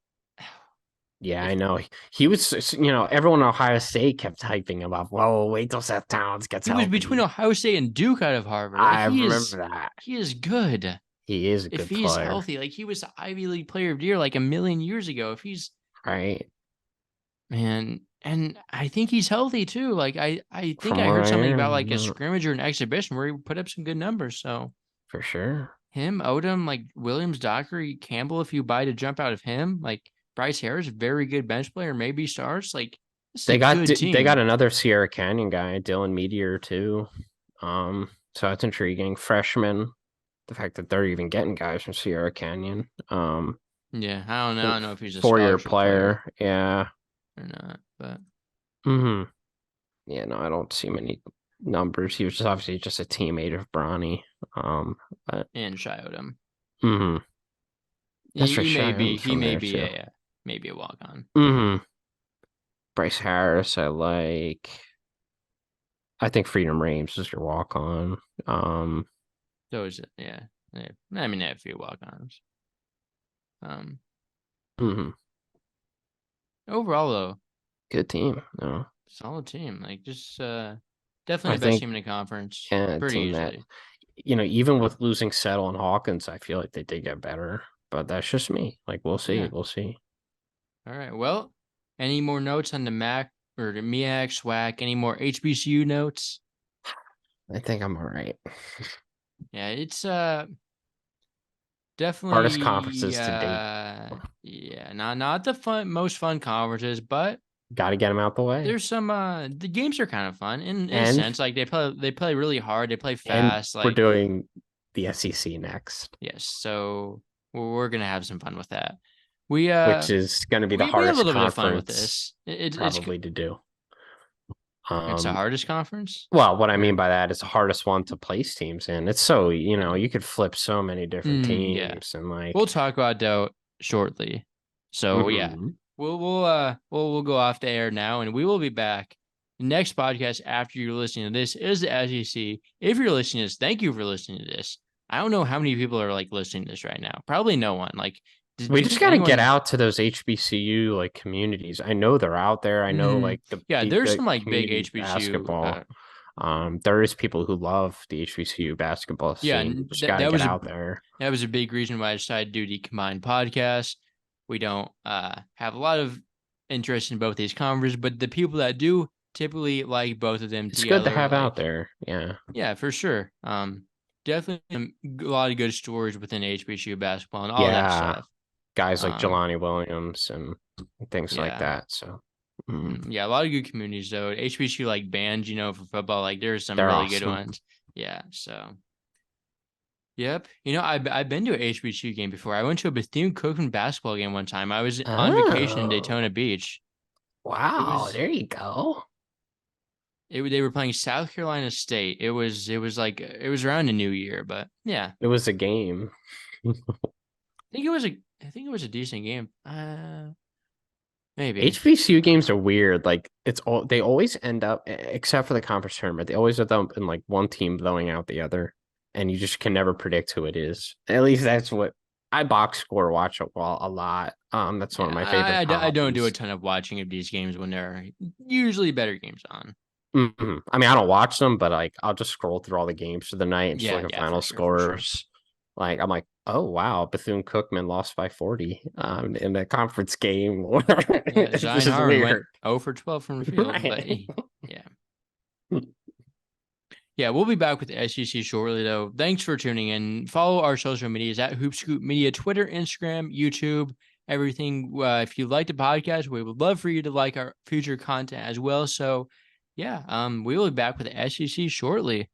Yeah, If I know. He was, everyone in Ohio State kept hyping him up. Whoa, wait till Seth Towns gets he was between healthy. Ohio State and Duke out of Harvard. Like I remember that. he is good. He is a If good he's player, healthy, like he was the Ivy League player of the year like a million years ago. If he's right? man, and I think he's healthy too. Like I think From I what heard I something hear, about like a yeah, scrimmage or an exhibition where he put up some good numbers. So for sure. him, Odom, like Williams, Dockery, Campbell, if you buy to jump out of him, like Bryce Harris, very good bench player, maybe starts. Like this is a good They got team. another Sierra Canyon guy, Dylan Meteor too. So that's intriguing. Freshman, the fact that they're even getting guys from Sierra Canyon. Yeah, I don't know. I don't know if he's a 4 year scholarship player player. Yeah. or not, but Mm-hmm. Yeah, no, I don't see many numbers. He was just obviously just a teammate of Bronny. But and Shy Odom. mm-hmm. That's right, He from may there be too. a maybe a walk on. Mm-hmm. Bryce Harris, I like. I think Freedom Rames is your walk on. So is it? Yeah. I mean, they have a few walk ons. Mm-hmm. Overall though, Good team. No, solid team. Like just definitely I the best think team in the conference. yeah, a Pretty team that easily. even with losing Settle and Hawkins, I feel like they did get better. But that's just me. Like we'll see. Yeah. We'll see. All right. Well, any more notes on the MAC or the MEAC, SWAC? Any more HBCU notes? I think I'm all right. Yeah, it's Hardest definitely conferences to date. yeah, not the most fun conferences, but Got to get them out the way. there's some the games are kind of fun in a And sense. Like they play really hard, they play and fast. we're Like doing the SEC next, yes, so we're gonna have some fun with that. We which is going to be the we have a hardest little bit of fun with conference this. probably to do. It's the hardest conference. Well, what I Or, mean by that is the hardest one to place teams in. It's so, you could flip so many different yeah, teams and we'll like, talk about that shortly. So yeah, mhm. we'll go off the air now, and we will be back. Next podcast after you're listening to this is the SEC. If you're listening to this, thank you for listening to this. I don't know how many people are like listening to this right now. Probably no one. Like, We do you just think got to get anyone? out to those HBCU like communities. I know they're out there. I know Mhm. like the Yeah, the, there's the some like big community HBCU. basketball. There is people who love the HBCU basketball Yeah, scene. You and just got to get out there. that was a big reason why I decided to do the combined podcast. We don't have a lot of interest in both these conferences, but the people that do typically like both of them It's good to together. have out Like, there. Yeah. yeah, for sure. Definitely a lot of good stories within HBCU basketball and all that Yeah. stuff. Guys like Um, Jelani Williams and things like yeah, that. So yeah, a lot of good communities though. HBCU like bands, for football, like there's some they're really good awesome. ones. Yeah, so. Yep. I've been to a HBCU game before. I went to a Bethune-Cookman basketball game one time. I was on vacation in Oh, Daytona Beach. It wow. was There you go. they were playing South Carolina State. It was around the new year, but yeah. It was a game. I think it was a decent game. Maybe. HBCU games are weird. Like they always end up, except for the conference tournament, they always end up in like one team blowing out the other, and you just can never predict who it is. At least that's what I box score watch a lot. That's one Yeah, of my favorite I don't do a hobbies. ton of watching of these games when there are usually better games on. I mean, I don't watch them, but like I'll just scroll through all the games for the night and just look Yeah, at yeah, final for sure. scores. Like I'm like, oh wow, Bethune Cookman lost by 40 in the conference game. Yeah, This Zion is Harmon went weird. 0 for 12 from the field, but Right. yeah. Yeah, we'll be back with the SEC shortly, though. Thanks for tuning in. Follow our social medias at Hoop Scoop Media, Twitter, Instagram, YouTube, everything. If you like the podcast, we would love for you to like our future content as well. So, yeah, we will be back with the SEC shortly.